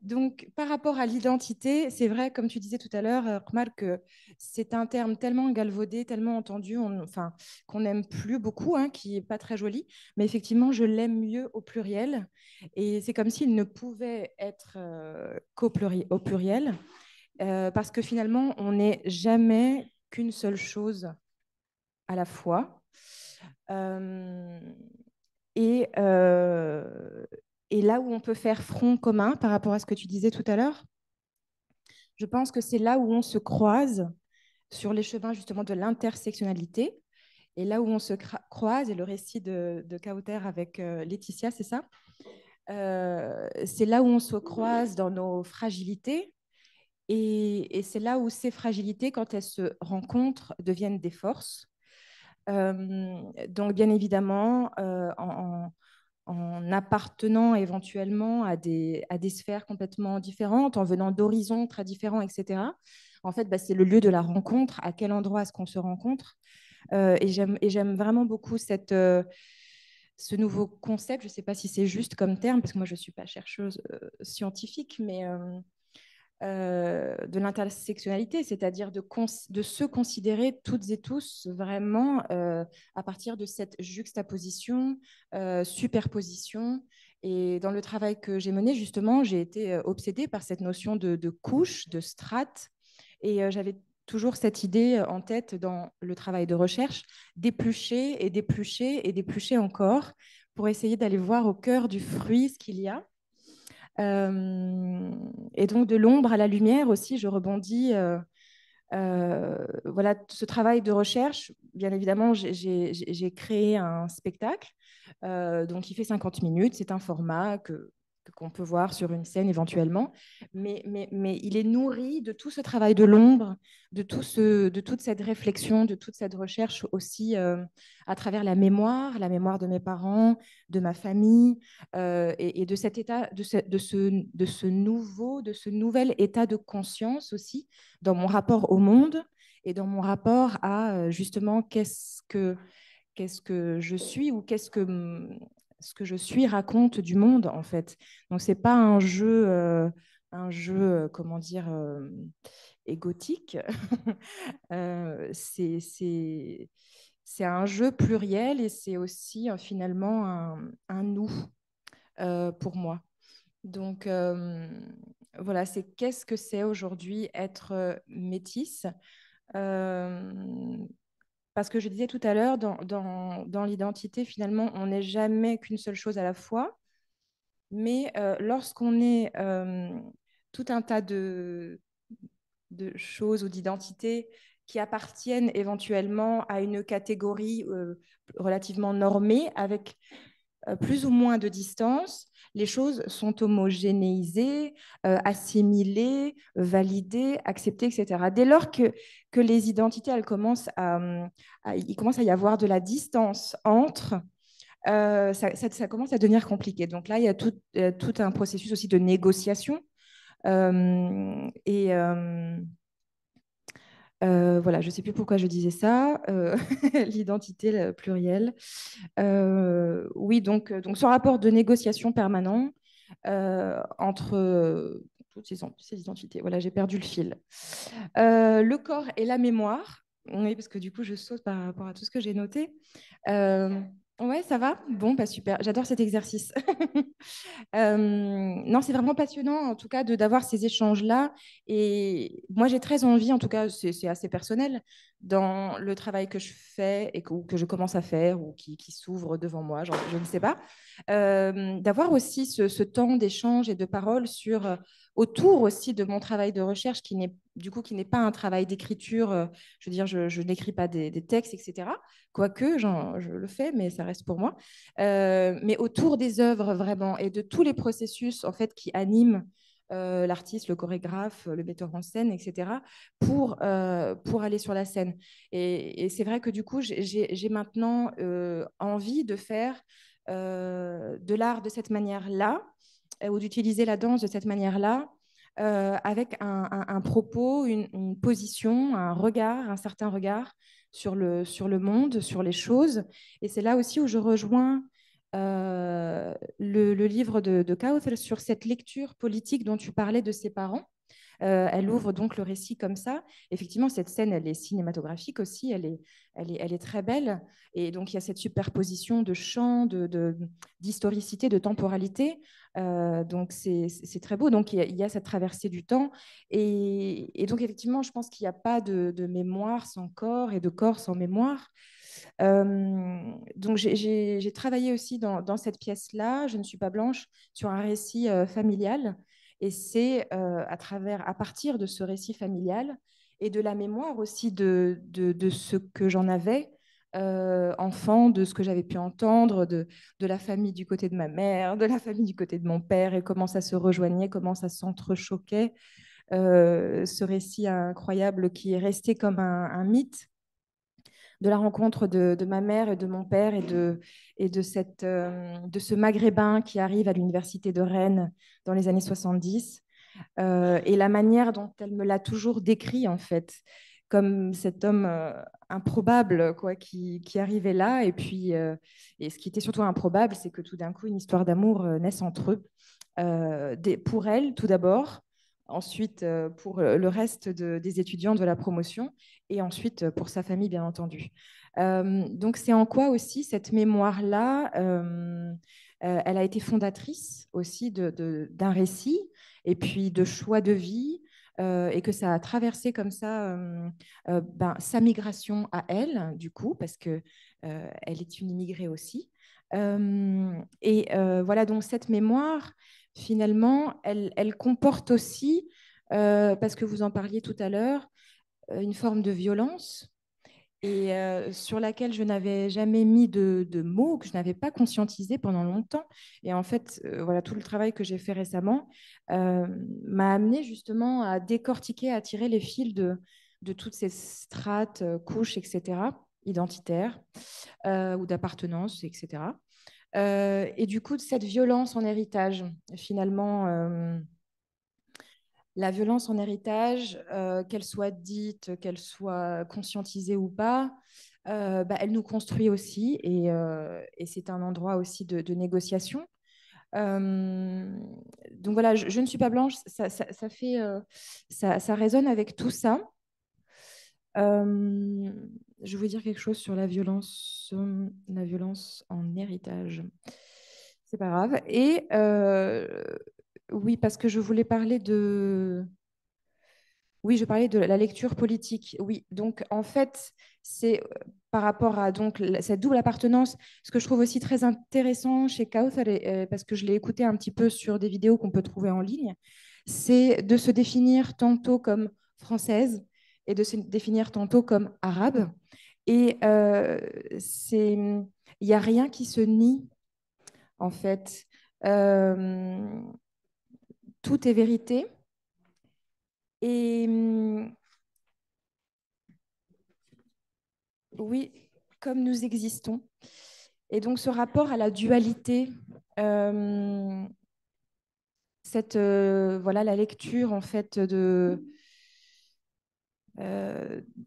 Donc, par rapport à l'identité, c'est vrai, comme tu disais tout à l'heure, Rmal, que c'est un terme tellement galvaudé, tellement entendu, enfin, qu'on n'aime plus beaucoup, hein, qui n'est pas très joli. Mais effectivement, je l'aime mieux au pluriel. Et c'est comme s'il ne pouvait être au pluriel, parce que finalement, on n'est jamais qu'une seule chose à la fois. Euh, et, euh, et là où on peut faire front commun par rapport à ce que tu disais tout à l'heure, je pense que c'est là où on se croise sur les chemins justement de l'intersectionnalité. Et là où on se croise, et le récit de Kauter avec Laetitia, c'est ça, c'est là où on se croise dans nos fragilités. Et c'est là où ces fragilités, quand elles se rencontrent, deviennent des forces. Donc, bien évidemment, en appartenant éventuellement à des sphères complètement différentes, en venant d'horizons très différents, etc. En fait, bah, c'est le lieu de la rencontre. À quel endroit est-ce qu'on se rencontre? Et j'aime vraiment beaucoup ce nouveau concept. Je ne sais pas si c'est juste comme terme, parce que moi, je ne suis pas chercheuse scientifique, mais de l'intersectionnalité, c'est-à-dire de se considérer toutes et tous vraiment à partir de cette juxtaposition, superposition. Et dans le travail que j'ai mené, justement, j'ai été obsédée par cette notion de couche, de strate. Et j'avais toujours cette idée en tête dans le travail de recherche, d'éplucher et d'éplucher et d'éplucher encore pour essayer d'aller voir au cœur du fruit ce qu'il y a. Et donc de l'ombre à la lumière aussi, je rebondis. Voilà, ce travail de recherche, bien évidemment, j'ai créé un spectacle, donc il fait 50 minutes. C'est un format qu'on peut voir sur une scène éventuellement, mais il est nourri de tout ce travail de l'ombre, de toute cette réflexion, de toute cette recherche aussi à travers la mémoire de mes parents, de ma famille, et de cet état, de ce nouvel état de conscience aussi dans mon rapport au monde et dans mon rapport à justement qu'est-ce que je suis ou ce que je suis raconte du monde en fait. Donc c'est pas un jeu comment dire, égotique. C'est un jeu pluriel et c'est aussi finalement un nous pour moi. Donc voilà, c'est qu'est-ce que c'est aujourd'hui être métisse. Parce que je disais tout à l'heure, dans l'identité, finalement, on n'est jamais qu'une seule chose à la fois. Mais lorsqu'on est tout un tas de choses ou d'identités qui appartiennent éventuellement à une catégorie relativement normée, avec plus ou moins de distance, les choses sont homogénéisées, assimilées, validées, acceptées, etc. Dès lors que les identités, il commence à y avoir de la distance entre, ça commence à devenir compliqué. Donc là, il y a tout un processus aussi de négociation. Et voilà, je ne sais plus pourquoi je disais ça, l'identité plurielle. Oui, donc ce rapport de négociation permanent entre toutes ces identités. Voilà, j'ai perdu le fil. Le corps et la mémoire. Oui, parce que du coup, je saute par rapport à tout ce que j'ai noté. Ouais, ça va? Bon, bah super. J'adore cet exercice. Non, c'est vraiment passionnant, en tout cas, d'avoir ces échanges-là. Et moi, j'ai très envie, en tout cas, c'est assez personnel, dans le travail que je fais et que je commence à faire ou qui s'ouvre devant moi, je ne sais pas, d'avoir aussi ce temps d'échange et de parole autour aussi de mon travail de recherche qui n'est pas un travail d'écriture. Je veux dire, je n'écris pas des textes, etc. Quoique, je le fais, mais ça reste pour moi. Mais autour des œuvres vraiment et de tous les processus en fait qui animent l'artiste, le chorégraphe, le metteur en scène, etc. Pour aller sur la scène. Et c'est vrai que du coup, j'ai maintenant envie de faire de l'art de cette manière-là ou d'utiliser la danse de cette manière-là. Avec un propos, une position, un regard, un certain regard sur le monde, sur les choses. Et c'est là aussi où je rejoins le livre de Kauthal sur cette lecture politique dont tu parlais de ses parents. Elle ouvre donc le récit comme ça. Effectivement, cette scène, elle est cinématographique aussi, elle est très belle. Et donc, il y a cette superposition de chant, d'historicité, de temporalité. Donc, c'est très beau. Donc, il y a cette traversée du temps. Et donc, effectivement, je pense qu'il n'y a pas de mémoire sans corps et de corps sans mémoire. Donc, j'ai travaillé aussi dans cette pièce-là, Je ne suis pas blanche, sur un récit familial. Et c'est à partir de ce récit familial et de la mémoire aussi de ce que j'en avais, enfant, de ce que j'avais pu entendre, de la famille du côté de ma mère, de la famille du côté de mon père, et comment ça se rejoignait, comment ça s'entrechoquait. Ce récit incroyable qui est resté comme un mythe de la rencontre de ma mère et de mon père et de ce Maghrébin qui arrive à l'université de Rennes dans les années 70 et la manière dont elle me l'a toujours décrit en fait comme cet homme improbable quoi, qui arrivait là et ce qui était surtout improbable c'est que tout d'un coup une histoire d'amour naisse entre eux pour elle tout d'abord, ensuite pour le reste des étudiants de la promotion et ensuite pour sa famille bien entendu. Donc c'est en quoi aussi cette mémoire-là, elle a été fondatrice aussi d'un récit et puis de choix de vie et que ça a traversé comme ça sa migration à elle du coup parce que elle est une immigrée aussi. Voilà donc cette mémoire finalement, elle comporte aussi, parce que vous en parliez tout à l'heure, une forme de violence et sur laquelle je n'avais jamais mis de mots, que je n'avais pas conscientisé pendant longtemps. Et en fait, voilà, tout le travail que j'ai fait récemment m'a amené justement à décortiquer, à tirer les fils de toutes ces strates, couches, etc., identitaires ou d'appartenance, etc. Et du coup, de cette violence en héritage, finalement, la violence en héritage, qu'elle soit dite, qu'elle soit conscientisée ou pas, elle nous construit aussi et c'est un endroit aussi de négociation. Donc voilà, je ne suis pas blanche, ça résonne avec tout ça. Je voulais dire quelque chose sur la violence en héritage. C'est pas grave. Et oui, parce que je voulais parler de... Oui, je parlais de la lecture politique. Oui, donc en fait, c'est par rapport à donc cette double appartenance, ce que je trouve aussi très intéressant chez Kauthar, parce que je l'ai écouté un petit peu sur des vidéos qu'on peut trouver en ligne, c'est de se définir tantôt comme française et de se définir tantôt comme arabe. Et il n'y a rien qui se nie, en fait. Euh, Tout est vérité. Et oui, comme nous existons. Et donc ce rapport à la dualité, euh, voilà la lecture en fait de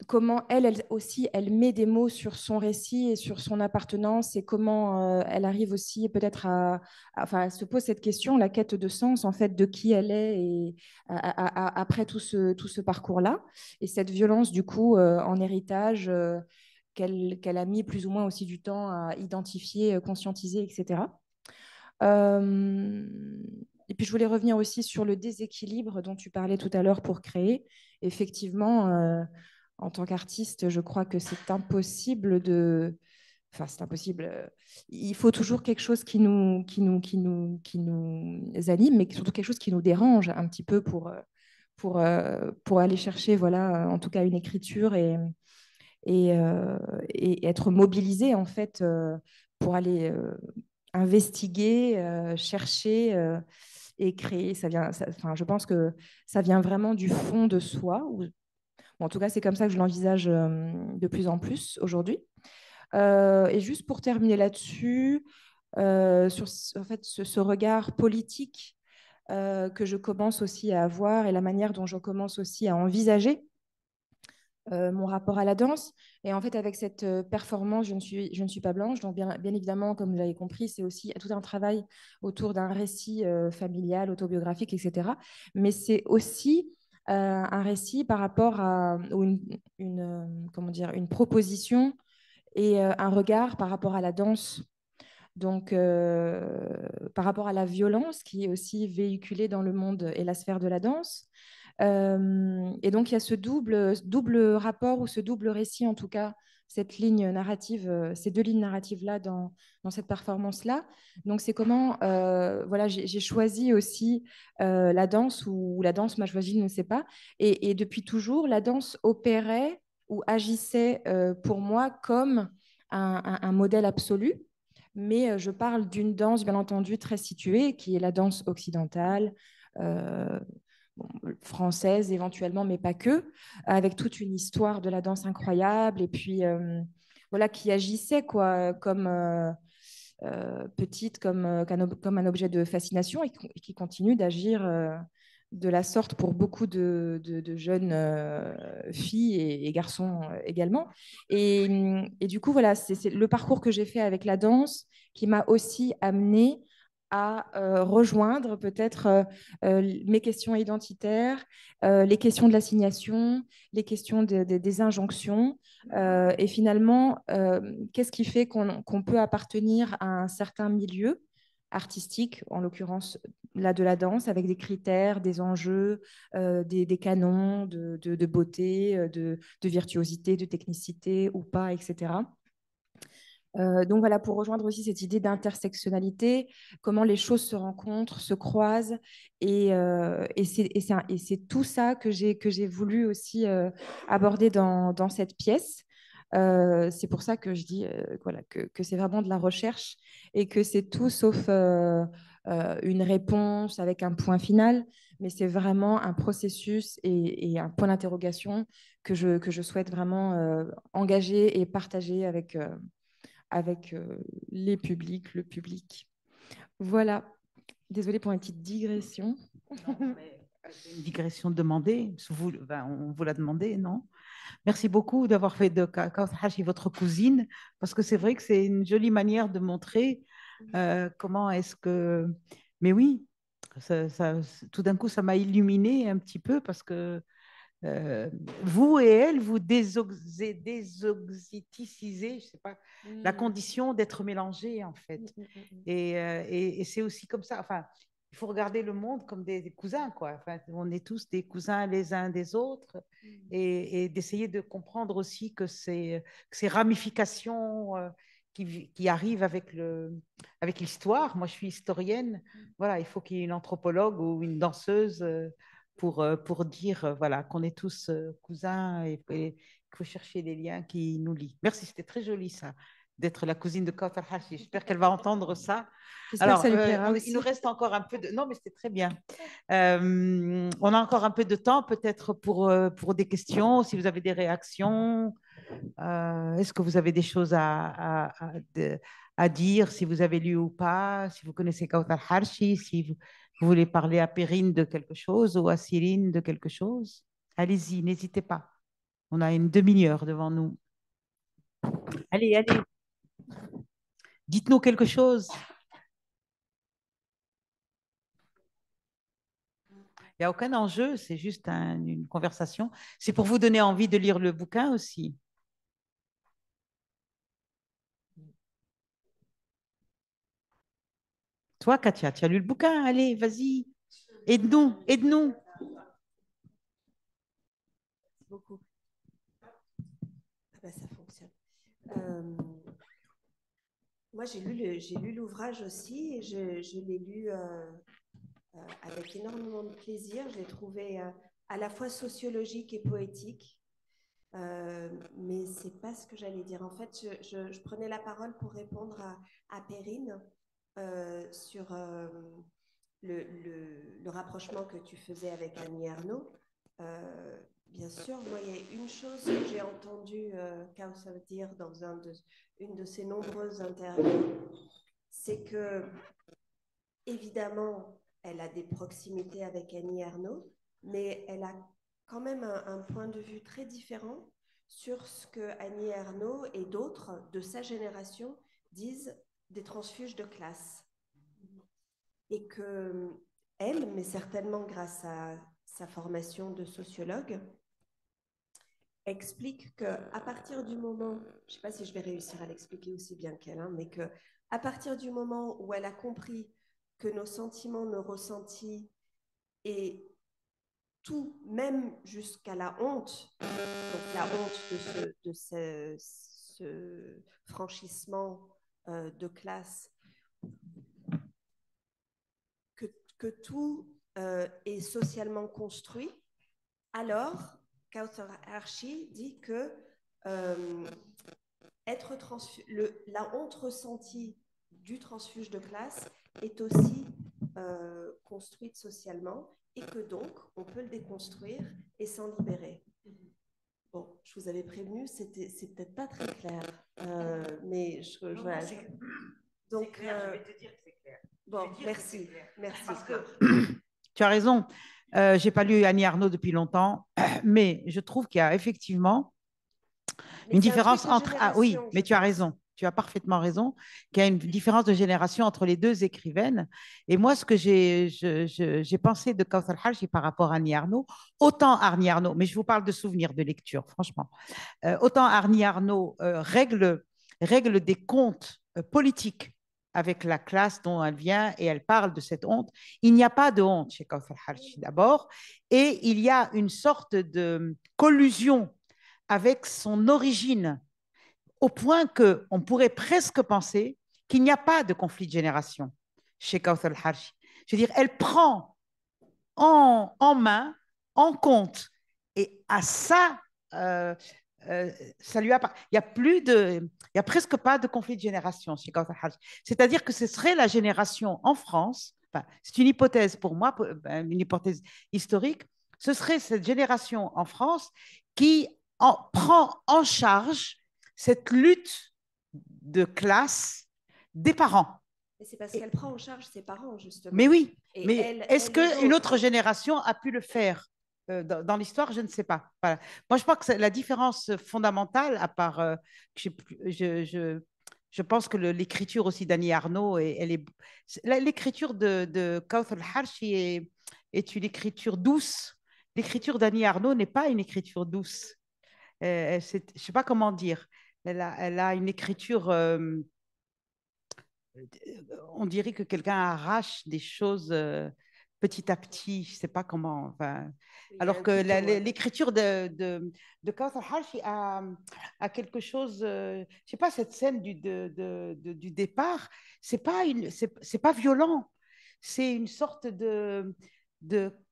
comment elle aussi, elle met des mots sur son récit et sur son appartenance et comment elle arrive aussi peut-être enfin, elle se pose cette question, la quête de sens en fait de qui elle est et après tout ce parcours-là et cette violence du coup en héritage qu'elle a mis plus ou moins aussi du temps à identifier, conscientiser, etc. Et puis je voulais revenir aussi sur le déséquilibre dont tu parlais tout à l'heure pour créer. Effectivement, en tant qu'artiste, je crois que c'est impossible de... Enfin, c'est impossible. Il faut toujours quelque chose qui nous anime, mais surtout quelque chose qui nous dérange un petit peu pour aller chercher, voilà, en tout cas, une écriture et être mobilisé, en fait, pour aller investiguer, chercher et créer. Enfin, je pense que ça vient vraiment du fond de soi. Bon, en tout cas, c'est comme ça que je l'envisage de plus en plus aujourd'hui. Et juste pour terminer là-dessus, sur en fait, ce regard politique que je commence aussi à avoir et la manière dont je commence aussi à envisager mon rapport à la danse. Et en fait, avec cette performance, je ne suis pas blanche. Donc, bien évidemment, comme vous l'avez compris, c'est aussi tout un travail autour d'un récit familial, autobiographique, etc. Mais c'est aussi un récit par rapport à ou comment dire, une proposition et un regard par rapport à la danse. Donc, par rapport à la violence qui est aussi véhiculée dans le monde et la sphère de la danse, et donc, il y a ce double rapport ou ce double récit, en tout cas, cette ligne narrative, ces deux lignes narratives-là dans cette performance-là. Donc, c'est comment, voilà, j'ai choisi aussi la danse ou la danse m'a choisi, je ne sais pas. Et depuis toujours, la danse opérait ou agissait pour moi comme un modèle absolu. Mais je parle d'une danse, bien entendu, très située, qui est la danse occidentale. Euh, bon, française éventuellement, mais pas que, avec toute une histoire de la danse incroyable et puis voilà qui agissait quoi, comme petite, comme un objet de fascination et qui continue d'agir de la sorte pour beaucoup de jeunes filles et garçons également. Et du coup, voilà, c'est le parcours que j'ai fait avec la danse qui m'a aussi amené à rejoindre peut-être mes questions identitaires, les questions de l'assignation, les questions des injonctions. Et finalement, qu'est-ce qui fait qu'on peut appartenir à un certain milieu artistique, en l'occurrence là de la danse, avec des critères, des enjeux, des canons de beauté, de virtuosité, de technicité ou pas, etc. Donc voilà, pour rejoindre aussi cette idée d'intersectionnalité, comment les choses se rencontrent, se croisent, et c'est tout ça que j'ai voulu aussi aborder dans cette pièce. C'est pour ça que je dis voilà, que c'est vraiment de la recherche et que c'est tout sauf une réponse avec un point final, mais c'est vraiment un processus et un point d'interrogation que je souhaite vraiment engager et partager avec les publics, le public. Voilà. Désolée pour une petite digression. Non, mais une digression demandée, on vous l'a demandé, non? Merci beaucoup d'avoir fait de Kauthar Hachi votre cousine, parce que c'est vrai que c'est une jolie manière de montrer Comment est-ce que... Mais oui, tout d'un coup, ça m'a illuminé un petit peu parce que vous et elle, vous désoxytisez, je sais pas, la condition d'être mélangés, en fait. Et c'est aussi comme ça. Enfin, il faut regarder le monde comme des cousins, quoi. Enfin, on est tous des cousins les uns des autres et d'essayer de comprendre aussi que ces ramifications qui arrivent avec l'histoire. Moi, je suis historienne. Voilà, il faut qu'il y ait une anthropologue ou une danseuse pour dire voilà, qu'on est tous cousins et qu'il faut chercher les liens qui nous lient. Merci, c'était très joli ça, d'être la cousine de Kautar Hashi. J'espère qu'elle va entendre ça. J'espère que ça lui plaira il nous aussi. reste encore un peu de... Non, mais c'était très bien. On a encore un peu de temps peut-être pour des questions, si vous avez des réactions. Est-ce que vous avez des choses à dire, si vous avez lu ou pas, si vous connaissez Kautar Harshi, si vous voulez parler à Perrine de quelque chose ou à Cyrine de quelque chose? Allez-y, n'hésitez pas. On a une demi-heure devant nous. Allez, allez. Dites-nous quelque chose. Il n'y a aucun enjeu, c'est juste une conversation. C'est pour vous donner envie de lire le bouquin aussi. Toi, Katia, tu as lu le bouquin? Allez, vas-y. Aide-nous, aide-nous. Beaucoup. Ah ben, ça fonctionne. Moi, j'ai lu l'ouvrage aussi et je l'ai lu avec énormément de plaisir. Je l'ai trouvé à la fois sociologique et poétique. Mais c'est pas ce que j'allais dire. En fait, je prenais la parole pour répondre à Perrine sur le rapprochement que tu faisais avec Annie Ernaux. Bien sûr, moi, il y a une chose que j'ai entendue Kauthar dire dans une de ses nombreuses interviews, c'est que, évidemment, elle a des proximités avec Annie Ernaux, mais elle a quand même un point de vue très différent sur ce que Annie Ernaux et d'autres de sa génération disent des transfuges de classe. Et que elle, mais certainement grâce à sa formation de sociologue, explique qu'à partir du moment, je ne sais pas si je vais réussir à l'expliquer aussi bien qu'elle, hein, mais qu'à partir du moment où elle a compris que nos sentiments, nos ressentis et tout, même jusqu'à la honte, donc la honte de ce franchissement de classe, que tout est socialement construit, alors Kauthar Harshi dit que la honte ressentie du transfuge de classe est aussi construite socialement et que donc on peut le déconstruire et s'en libérer. Bon, je vous avais prévenu, c'est peut-être pas très clair, mais voilà. Donc, clair, je vais te dire que c'est clair. Bon, merci. Merci. Parce que tu as raison. Je n'ai pas lu Annie Ernaux depuis longtemps, mais je trouve qu'il y a effectivement une différence entre... Ah oui, mais tu as raison. Tu as parfaitement raison qu'il y a une différence de génération entre les deux écrivaines. Et moi, ce que j'ai pensé de Kauthar Harshi par rapport à Annie Ernaux, autant Annie Ernaux, mais je vous parle de souvenirs de lecture, franchement, autant Annie Ernaux règle des comptes politiques avec la classe dont elle vient et elle parle de cette honte. Il n'y a pas de honte chez Kauthar Harshi d'abord, et il y a une sorte de collusion avec son origine, au point qu'on pourrait presque penser qu'il n'y a pas de conflit de génération chez Kauthar Harshi. Je veux dire, elle prend en main, en compte, et à ça, ça lui a pas, il y a presque pas de conflit de génération chez Kauthar Harshi. C'est-à-dire que ce serait la génération en France, enfin, c'est une hypothèse pour moi, une hypothèse historique, ce serait cette génération en France qui prend en charge cette lutte de classe des parents. Et c'est parce qu'elle prend en charge ses parents, justement. Mais oui, et mais est-ce qu'une autre génération a pu le faire dans l'histoire? Je ne sais pas. Voilà. Moi, je crois que la différence fondamentale, à part, je je pense que l'écriture aussi d'Annie Arnaud, l'écriture de Kawthar El-Harchi est une écriture douce. L'écriture d'Annie Arnaud n'est pas une écriture douce. Je ne sais pas comment dire. Elle a une écriture, on dirait que quelqu'un arrache des choses petit à petit. Je ne sais pas comment. Enfin, alors que l'écriture de Kawthar El-Harchi a quelque chose. Je ne sais pas, cette scène du départ, c'est pas violent. C'est une sorte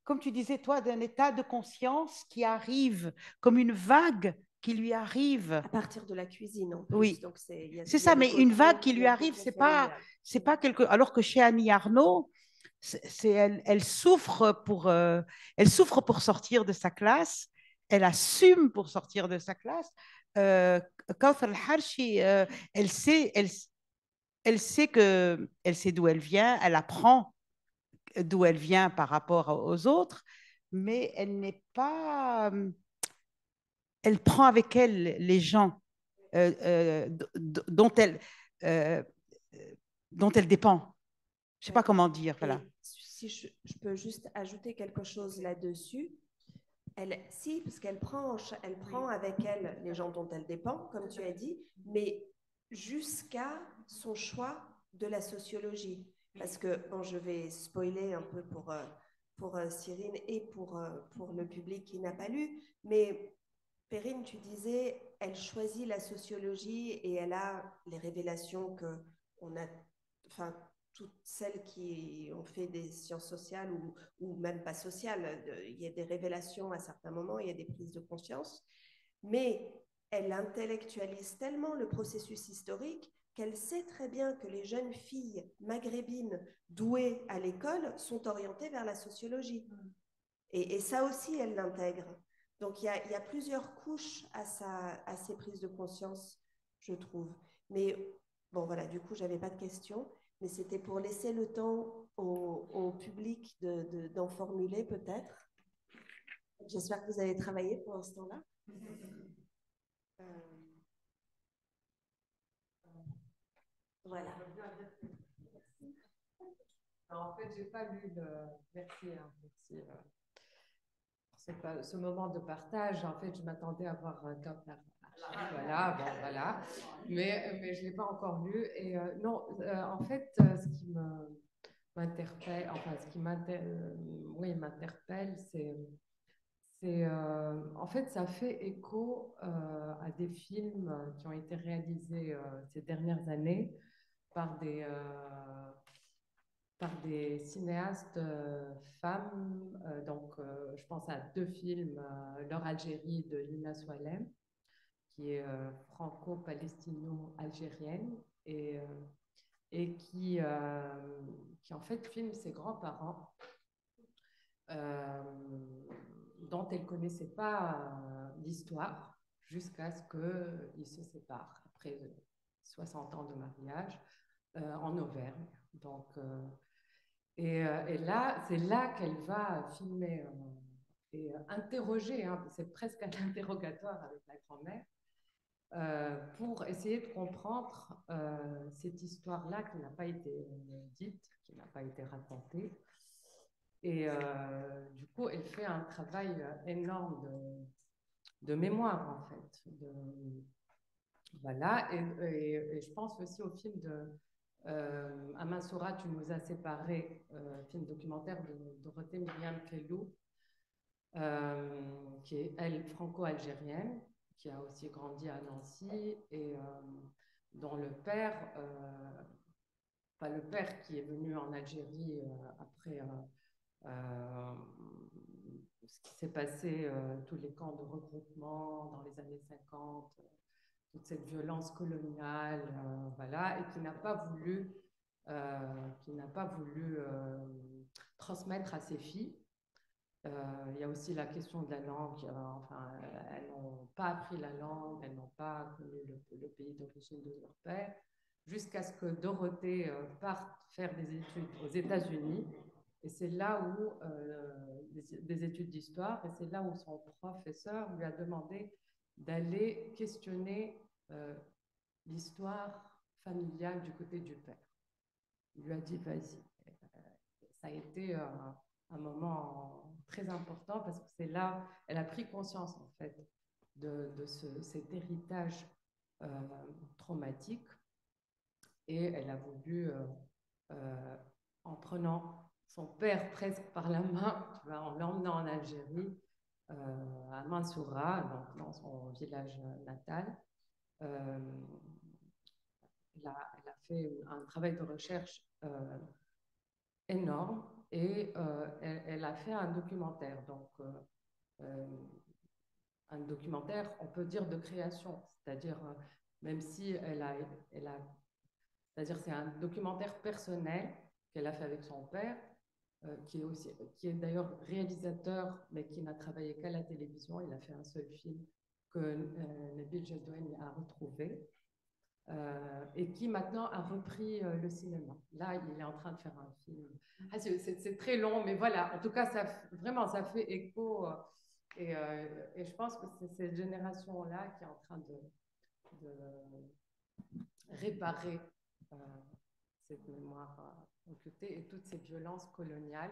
comme tu disais, toi, d'un état de conscience qui arrive comme une vague qui lui arrive. À partir de la cuisine, en plus. Oui, donc c'est ça, mais une vague qui lui arrive, c'est pas quelque. Alors que chez Annie Arnaud, elle souffre pour sortir de sa classe, elle assume pour sortir de sa classe. Kawthar El-Harchi, elle sait d'où elle vient, elle apprend d'où elle vient par rapport aux autres, mais elle n'est pas. Elle prend avec elle les gens dont elle, euh, dont elle dépend. Je ne sais pas comment dire. Voilà. Si je peux juste ajouter quelque chose là-dessus. Si, parce qu'elle prend avec elle les gens dont elle dépend, comme tu as dit, mais jusqu'à son choix de la sociologie. Parce que, bon, je vais spoiler un peu pour Cyrine et pour le public qui n'a pas lu, mais Perrine, tu disais, elle choisit la sociologie et elle a les révélations que on a, enfin, toutes celles qui ont fait des sciences sociales ou même pas sociales, il y a des révélations à certains moments, il y a des prises de conscience, mais elle intellectualise tellement le processus historique qu'elle sait très bien que les jeunes filles maghrébines douées à l'école sont orientées vers la sociologie. Et ça aussi, elle l'intègre. Donc, il y a plusieurs couches à ces prises de conscience, je trouve. Mais bon, voilà, du coup, je n'avais pas de questions, mais c'était pour laisser le temps au public d'en formuler peut-être. J'espère que vous avez travaillé pour l'instant-là. Voilà. En fait, j'ai pas lu le. Merci, merci. C'est pas ce moment de partage. En fait, je m'attendais à voir Kawthar. Voilà, bon, voilà. Mais je l'ai pas encore lu. Et non, en fait, ce qui m'interpelle, enfin, ce qui m'interpelle, en fait, ça fait écho à des films qui ont été réalisés ces dernières années par des cinéastes femmes. Donc, je pense à deux films, Leur Algérie de Lina Soualem, qui est franco-palestino-algérienne et qui en fait filme ses grands-parents dont elle ne connaissait pas l'histoire jusqu'à ce qu'ils se séparent après 60 ans de mariage en Auvergne. Donc, et là, c'est là qu'elle va filmer et interroger, hein, c'est presque un interrogatoire avec la grand-mère, pour essayer de comprendre cette histoire-là qui n'a pas été dite, qui n'a pas été racontée. Et du coup, elle fait un travail énorme de mémoire, en fait. Voilà, et je pense aussi au film de Amansoura, tu nous as séparés, film documentaire de Dorothée Myriam Kellou, qui est, elle, franco-algérienne, qui a aussi grandi à Nancy et dont le père, pas le père qui est venu en Algérie après ce qui s'est passé, tous les camps de regroupement dans les années 50, toute cette violence coloniale, voilà, et qui n'a pas voulu, transmettre à ses filles. Il y a aussi la question de la langue. Enfin, elles n'ont pas appris la langue, elles n'ont pas connu le pays d'origine de leur père, jusqu'à ce que Dorothée parte faire des études aux États-Unis. Et c'est là où, des études d'histoire, et c'est là où son professeur lui a demandé d'aller questionner l'histoire familiale du côté du père. Il lui a dit, vas-y. Ça a été un moment très important parce que c'est là, elle a pris conscience en fait de cet héritage traumatique et elle a voulu, en prenant son père presque par la main, tu vois, en l'emmenant en Algérie, à Mansoura, donc dans son village natal. Elle a fait un travail de recherche énorme et elle a fait un documentaire. Donc, un documentaire, on peut dire de création, c'est-à-dire, même si c'est-à-dire c'est un documentaire personnel qu'elle a fait avec son père, qui est d'ailleurs réalisateur, mais qui n'a travaillé qu'à la télévision. Il a fait un seul film que Nabil Jadouani a retrouvé. Et qui maintenant a repris le cinéma. Là, il est en train de faire un film. Ah, c'est très long, mais voilà. En tout cas, vraiment, ça fait écho. Et je pense que c'est cette génération-là qui est en train de réparer cette mémoire occultée et toutes ces violences coloniales.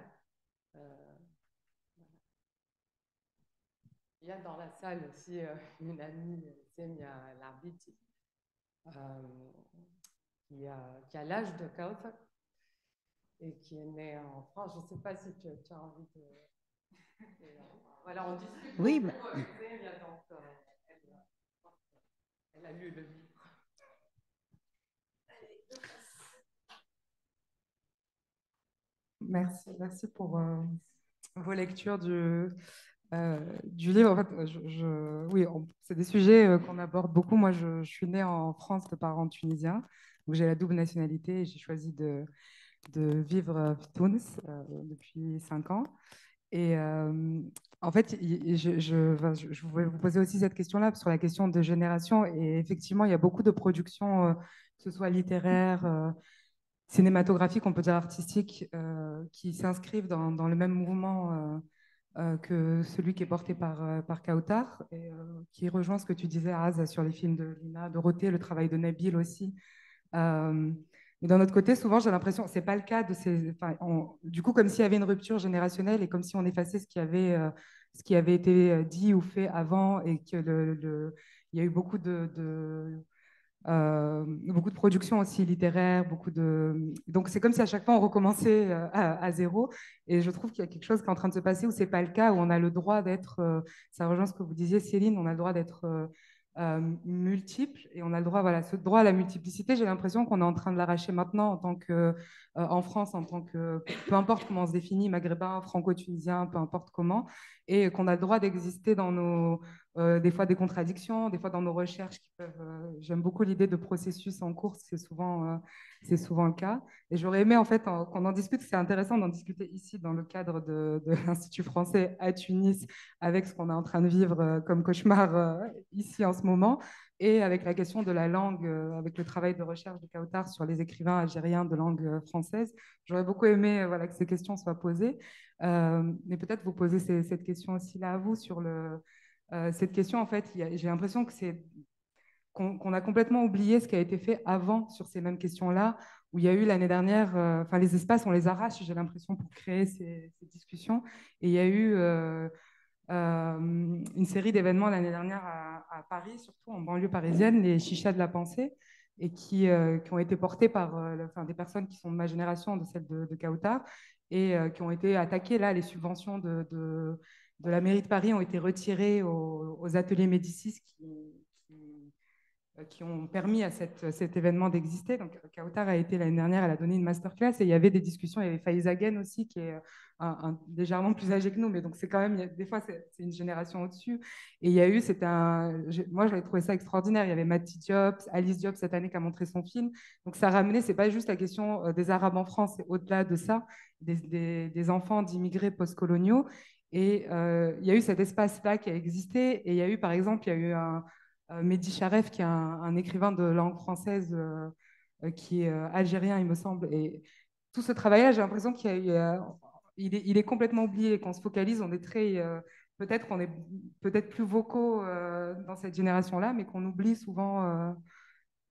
Il y a dans la salle aussi une amie, Semia Larbiti, qui a l'âge de Kauthar et qui est née en France. Je ne sais pas si tu as envie de... Voilà, on discute oui, beaucoup avec Semia, donc elle a lu le livre. Merci pour vos lectures du livre. En fait, oui, c'est des sujets qu'on aborde beaucoup. Moi, je suis née en France de parents tunisiens, donc j'ai la double nationalité et j'ai choisi de vivre à Tunis depuis 5 ans. Et en fait, je voulais vous poser aussi cette question-là sur la question de génération. Et effectivement, il y a beaucoup de productions, que ce soit littéraires, cinématographiques, on peut dire artistiques, qui s'inscrivent dans le même mouvement que celui qui est porté par Kautar, et qui rejoint ce que tu disais, Az, sur les films de Lina Dorothée, le travail de Nabil aussi. Mais d'un autre côté, souvent, j'ai l'impression que ce n'est pas le cas de ces. Enfin, du coup, comme s'il y avait une rupture générationnelle et comme si on effaçait ce qui avait été dit ou fait avant et que il y a eu beaucoup de productions aussi littéraires, donc c'est comme si à chaque fois on recommençait à zéro. Et je trouve qu'il y a quelque chose qui est en train de se passer où c'est pas le cas, où on a le droit d'être. Ça rejoint ce que vous disiez, Céline, on a le droit d'être multiple et on a le droit, voilà, ce droit à la multiplicité. J'ai l'impression qu'on est en train de l'arracher maintenant en France, en tant que peu importe comment on se définit, maghrébin, franco-tunisien, peu importe comment, et qu'on a le droit d'exister dans des fois des contradictions, des fois dans nos recherches qui peuvent. J'aime beaucoup l'idée de processus en cours, c'est souvent le cas. Et j'aurais aimé en fait qu'on en discute. C'est intéressant d'en discuter ici dans le cadre de l'Institut français à Tunis, avec ce qu'on est en train de vivre comme cauchemar ici en ce moment, et avec la question de la langue, avec le travail de recherche de Kautar sur les écrivains algériens de langue française. J'aurais beaucoup aimé voilà, que ces questions soient posées. Mais peut-être vous poser cette question aussi là à vous sur cette question. En fait, j'ai l'impression que qu'on a complètement oublié ce qui a été fait avant sur ces mêmes questions-là, où il y a eu l'année dernière, enfin les espaces, on les arrache, j'ai l'impression, pour créer ces discussions. Et il y a eu une série d'événements l'année dernière à Paris, surtout en banlieue parisienne, les chichas de la pensée, et qui ont été portés par des personnes qui sont de ma génération, de celle de Kautar, et qui ont été attaquées. Là, les subventions de la mairie de Paris ont été retirées aux ateliers Médicis qui ont permis à cet événement d'exister. Donc, Kautar a été l'année dernière, elle a donné une masterclass et il y avait des discussions. Il y avait Faiza Ghen aussi, qui est légèrement plus âgé que nous, mais donc c'est quand même, des fois, c'est une génération au-dessus. Et il y a eu, moi, j'avais trouvé ça extraordinaire. Il y avait Mati Diop, Alice Diop cette année qui a montré son film. Donc, ça ramenait, c'est pas juste la question des Arabes en France, c'est au-delà de ça, des enfants d'immigrés postcoloniaux. Et il y a eu cet espace-là qui a existé. Et il y a eu, par exemple, il y a eu Mehdi Charef, qui est un écrivain de langue française qui est algérien, il me semble. Et tout ce travail-là, j'ai l'impression il est complètement oublié, qu'on se focalise, on est peut-être qu'on est peut-être plus vocaux dans cette génération-là, mais qu'on oublie souvent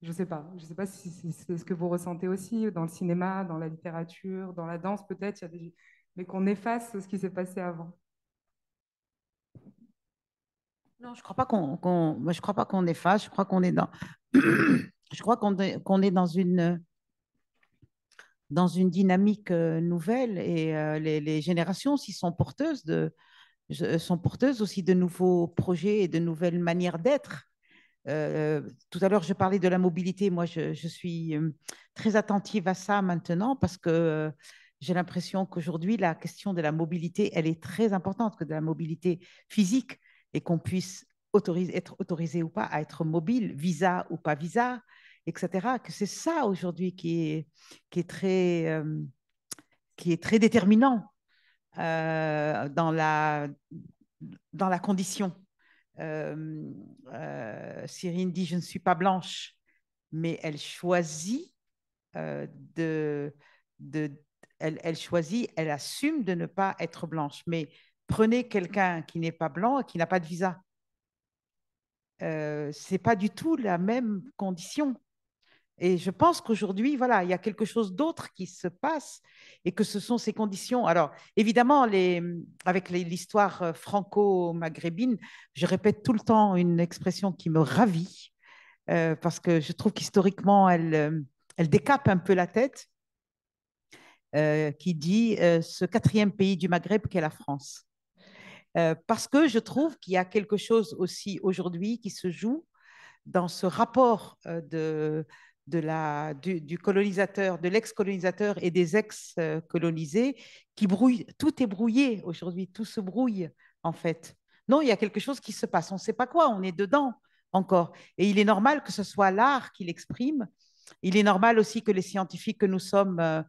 Je sais pas. Je sais pas si c'est ce que vous ressentez aussi dans le cinéma, dans la littérature, dans la danse peut-être. Il y a des... Mais qu'on efface ce qui s'est passé avant. Non, je crois pas moi, je crois pas qu'on efface. Je crois qu'on est dans, je crois qu'on est dans une dynamique nouvelle et les générations aussi sont porteuses aussi de nouveaux projets et de nouvelles manières d'être. Tout à l'heure, je parlais de la mobilité. Moi, je suis très attentive à ça maintenant parce que j'ai l'impression qu'aujourd'hui, la question de la mobilité, elle est très importante, que de la mobilité physique et qu'on puisse être autorisé ou pas à être mobile, visa ou pas visa, etc. Que c'est ça aujourd'hui qui est qui est très déterminant dans dans la condition. Euh, Cyrine dit, je ne suis pas blanche, mais elle choisit euh, de, de elle choisit, elle assume de ne pas être blanche. Mais prenez quelqu'un qui n'est pas blanc et qui n'a pas de visa. C'est pas du tout la même condition. Et je pense qu'aujourd'hui, voilà, il y a quelque chose d'autre qui se passe et que ce sont ces conditions. Alors, évidemment, avec l'histoire franco-maghrébine, je répète tout le temps une expression qui me ravit parce que je trouve qu'historiquement, elle décape un peu la tête, qui dit ce quatrième pays du Maghreb qu'est la France. Parce que je trouve qu'il y a quelque chose aussi aujourd'hui qui se joue dans ce rapport du colonisateur, de l'ex-colonisateur et des ex-colonisés qui brouille. Tout est brouillé aujourd'hui, tout se brouille en fait. Non, il y a quelque chose qui se passe. On ne sait pas quoi, on est dedans encore. Et il est normal que ce soit l'art qui l'exprime. Il est normal aussi que les scientifiques que nous sommes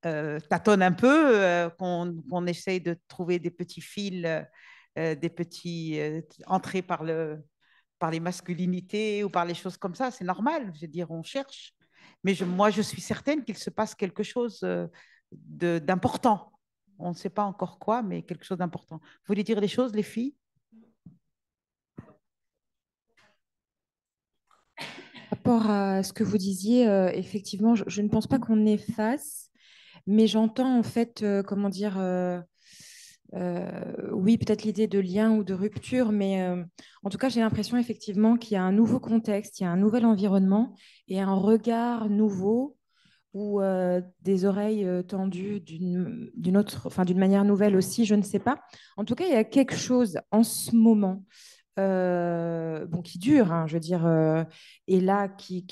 tâtonnent un peu, qu'on essaye de trouver des petits fils, des petits entrées par les masculinités ou par les choses comme ça. C'est normal, je veux dire, on cherche. Mais moi, je suis certaine qu'il se passe quelque chose d'important. On ne sait pas encore quoi, mais quelque chose d'important. Vous voulez dire les choses, les filles? Par rapport à ce que vous disiez, effectivement, je ne pense pas qu'on efface, mais j'entends en fait, comment dire, oui, peut-être l'idée de lien ou de rupture, mais en tout cas, j'ai l'impression effectivement qu'il y a un nouveau contexte, il y a un nouvel environnement et un regard nouveau ou des oreilles tendues d'une autre, enfin d'une manière nouvelle aussi, je ne sais pas. En tout cas, il y a quelque chose en ce moment bon, qui dure, hein, je veux dire, et là, qui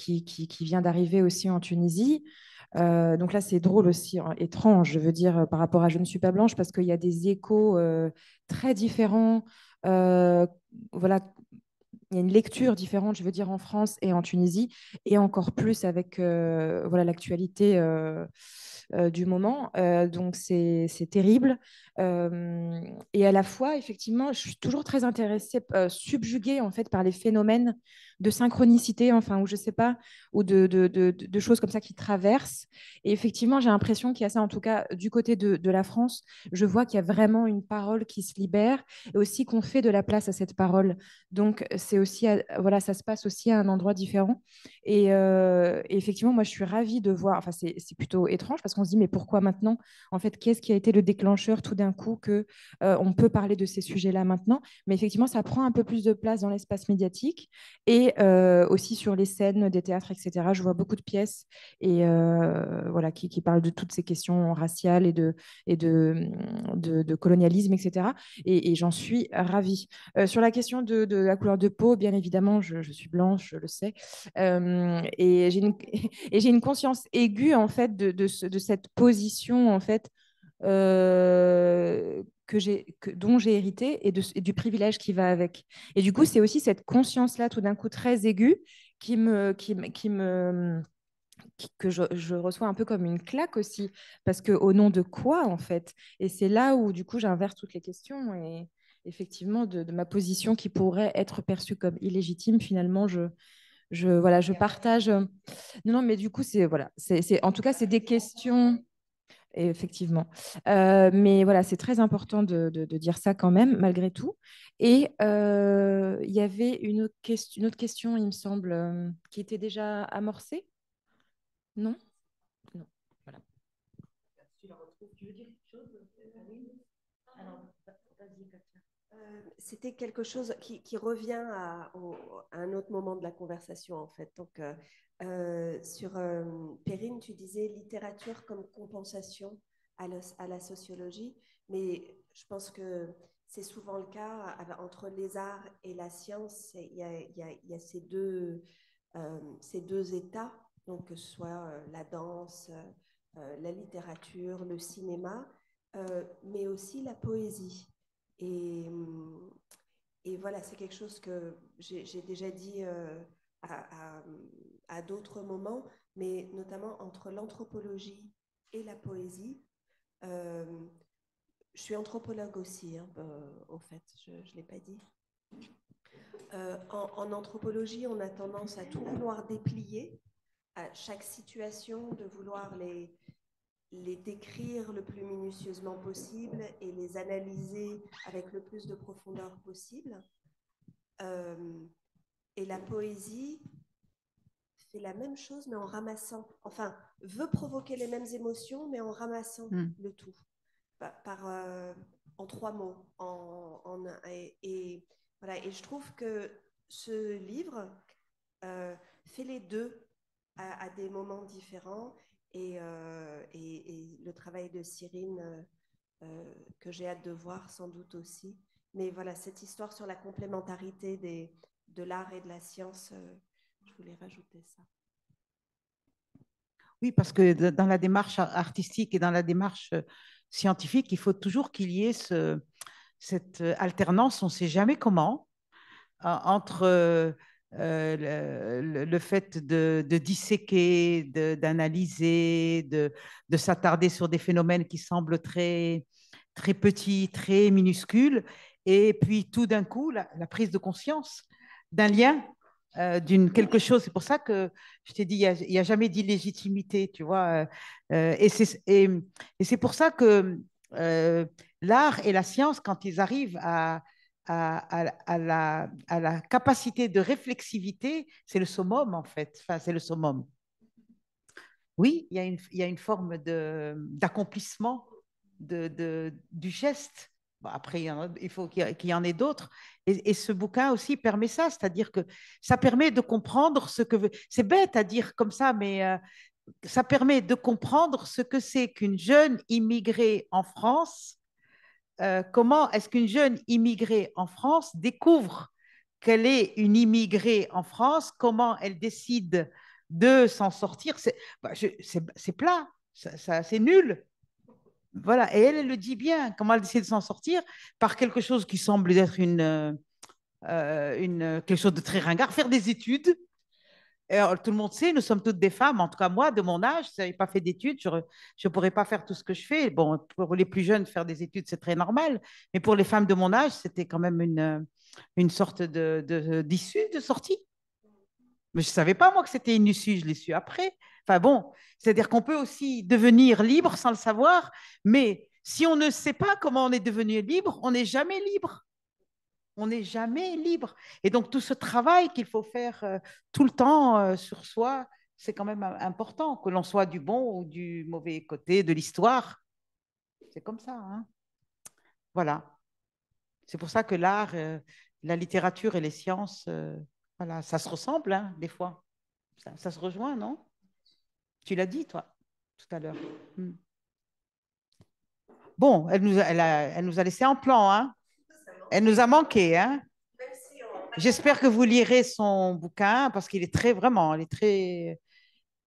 vient d'arriver aussi en Tunisie. Donc là, c'est drôle aussi, hein, étrange, je veux dire, par rapport à Je ne suis pas blanche, parce qu'il y a des échos très différents. Euh, voilà, il y a une lecture différente, je veux dire, en France et en Tunisie, et encore plus avec voilà, l'actualité du moment. Donc, c'est terrible. Et à la fois, effectivement, je suis toujours très intéressée, subjuguée en fait par les phénomènes de synchronicité, enfin, ou je sais pas, ou de choses comme ça qui traversent. Et effectivement, j'ai l'impression qu'il y a ça, en tout cas, du côté de la France. Je vois qu'il y a vraiment une parole qui se libère et aussi qu'on fait de la place à cette parole. Donc, c'est aussi, voilà, ça se passe aussi à un endroit différent. Et effectivement, moi, je suis ravie de voir, enfin, c'est plutôt étrange parce qu'on se dit, mais pourquoi maintenant? En fait, qu'est-ce qui a été le déclencheur tout d'un coup que on peut parler de ces sujets-là maintenant? Mais effectivement, ça prend un peu plus de place dans l'espace médiatique et aussi sur les scènes des théâtres, etc. Je vois beaucoup de pièces et voilà, qui parlent de toutes ces questions raciales et de colonialisme, etc. Et j'en suis ravie. Sur la question de la couleur de peau, bien évidemment, je suis blanche, je le sais. Et j'ai et j'ai une conscience aiguë, en fait, de cette position, en fait, dont j'ai hérité et du privilège qui va avec. Et du coup, c'est aussi cette conscience-là, tout d'un coup, très aiguë, que je reçois un peu comme une claque aussi, parce que au nom de quoi, en fait? Et c'est là où, du coup, j'inverse toutes les questions et effectivement, de ma position qui pourrait être perçue comme illégitime, finalement, voilà, je partage. Non, non, mais du coup, c'est, voilà, en tout cas, c'est des questions. effectivement. Mais voilà, c'est très important de dire ça quand même, malgré tout. Et il y avait une autre question, il me semble, qui était déjà amorcée. Non? Non. Voilà. Tu la retrouves. Tu veux dire quelque chose, Aline? Alors, vas-y, Katia. C'était quelque chose qui revient à un autre moment de la conversation, en fait. Donc, sur Perrine, tu disais littérature comme compensation à la sociologie, mais je pense que c'est souvent le cas entre les arts et la science. Il y a ces deux états, donc que ce soit la danse, la littérature, le cinéma, mais aussi la poésie. Et, et voilà, c'est quelque chose que j'ai déjà dit à d'autres moments, mais notamment entre l'anthropologie et la poésie. Euh, je suis anthropologue aussi, hein, au fait, je ne l'ai pas dit. En anthropologie, on a tendance à tout vouloir déplier, à chaque situation, de vouloir les décrire le plus minutieusement possible et les analyser avec le plus de profondeur possible. Et la poésie fait la même chose, mais en ramassant, enfin, veut provoquer les mêmes émotions, mais en ramassant le tout, en trois mots. Voilà, et je trouve que ce livre fait les deux à des moments différents. Et le travail de Cyrine, que j'ai hâte de voir sans doute aussi. Mais voilà, cette histoire sur la complémentarité de l'art et de la science, je voulais rajouter ça. Oui, parce que dans la démarche artistique et dans la démarche scientifique, il faut toujours qu'il y ait cette alternance, on ne sait jamais comment, entre le fait de disséquer, d'analyser, de s'attarder sur des phénomènes qui semblent très, très petits, très minuscules, et puis tout d'un coup, la prise de conscience d'un lien, d'une quelque chose. C'est pour ça que je t'ai dit, il n'y a jamais d'illégitimité, tu vois. Et c'est pour ça que l'art et la science, quand ils arrivent à la capacité de réflexivité, c'est le summum, en fait. Enfin, c'est le summum. Oui, il y a une forme d'accomplissement du geste. Bon, après, il faut qu'il y en ait d'autres. Et ce bouquin aussi permet ça, c'est-à-dire que ça permet de comprendre ce que... C'est bête à dire comme ça, mais ça permet de comprendre ce que c'est qu'une jeune immigrée en France. Comment est-ce qu'une jeune immigrée en France découvre qu'elle est une immigrée en France, comment elle décide de s'en sortir. C'est plat, c'est nul. Voilà, et elle le dit bien, comment elle décide de s'en sortir par quelque chose qui semble être quelque chose de très ringard, faire des études. Et alors, tout le monde sait, nous sommes toutes des femmes, en tout cas moi, de mon âge, si je n'avais pas fait d'études, je ne pourrais pas faire tout ce que je fais. Bon, pour les plus jeunes, faire des études, c'est très normal, mais pour les femmes de mon âge, c'était quand même une sorte d'issue, de sortie. Mais je ne savais pas, moi, que c'était une issue, je l'ai su après. Enfin bon, c'est-à-dire qu'on peut aussi devenir libre sans le savoir, mais si on ne sait pas comment on est devenu libre, on n'est jamais libre. On n'est jamais libre. Et donc, tout ce travail qu'il faut faire tout le temps sur soi, c'est quand même important, que l'on soit du bon ou du mauvais côté de l'histoire. C'est comme ça. Hein. Voilà. C'est pour ça que l'art, la littérature et les sciences, voilà, ça se ressemble, hein, des fois. Ça se rejoint, non? Tu l'as dit, toi, tout à l'heure. Bon, elle nous a laissé en plan, hein? Elle nous a manqué, hein? J'espère que vous lirez son bouquin parce qu'il est très, vraiment, il est très...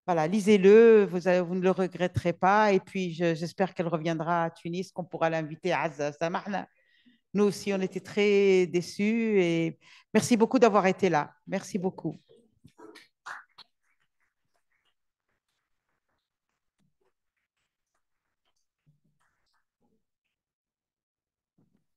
Voilà, lisez-le, vous ne le regretterez pas. Et puis, j'espère qu'elle reviendra à Tunis, qu'on pourra l'inviter à Azza Samahna. Nous aussi, on était très déçus et merci beaucoup d'avoir été là. Merci beaucoup.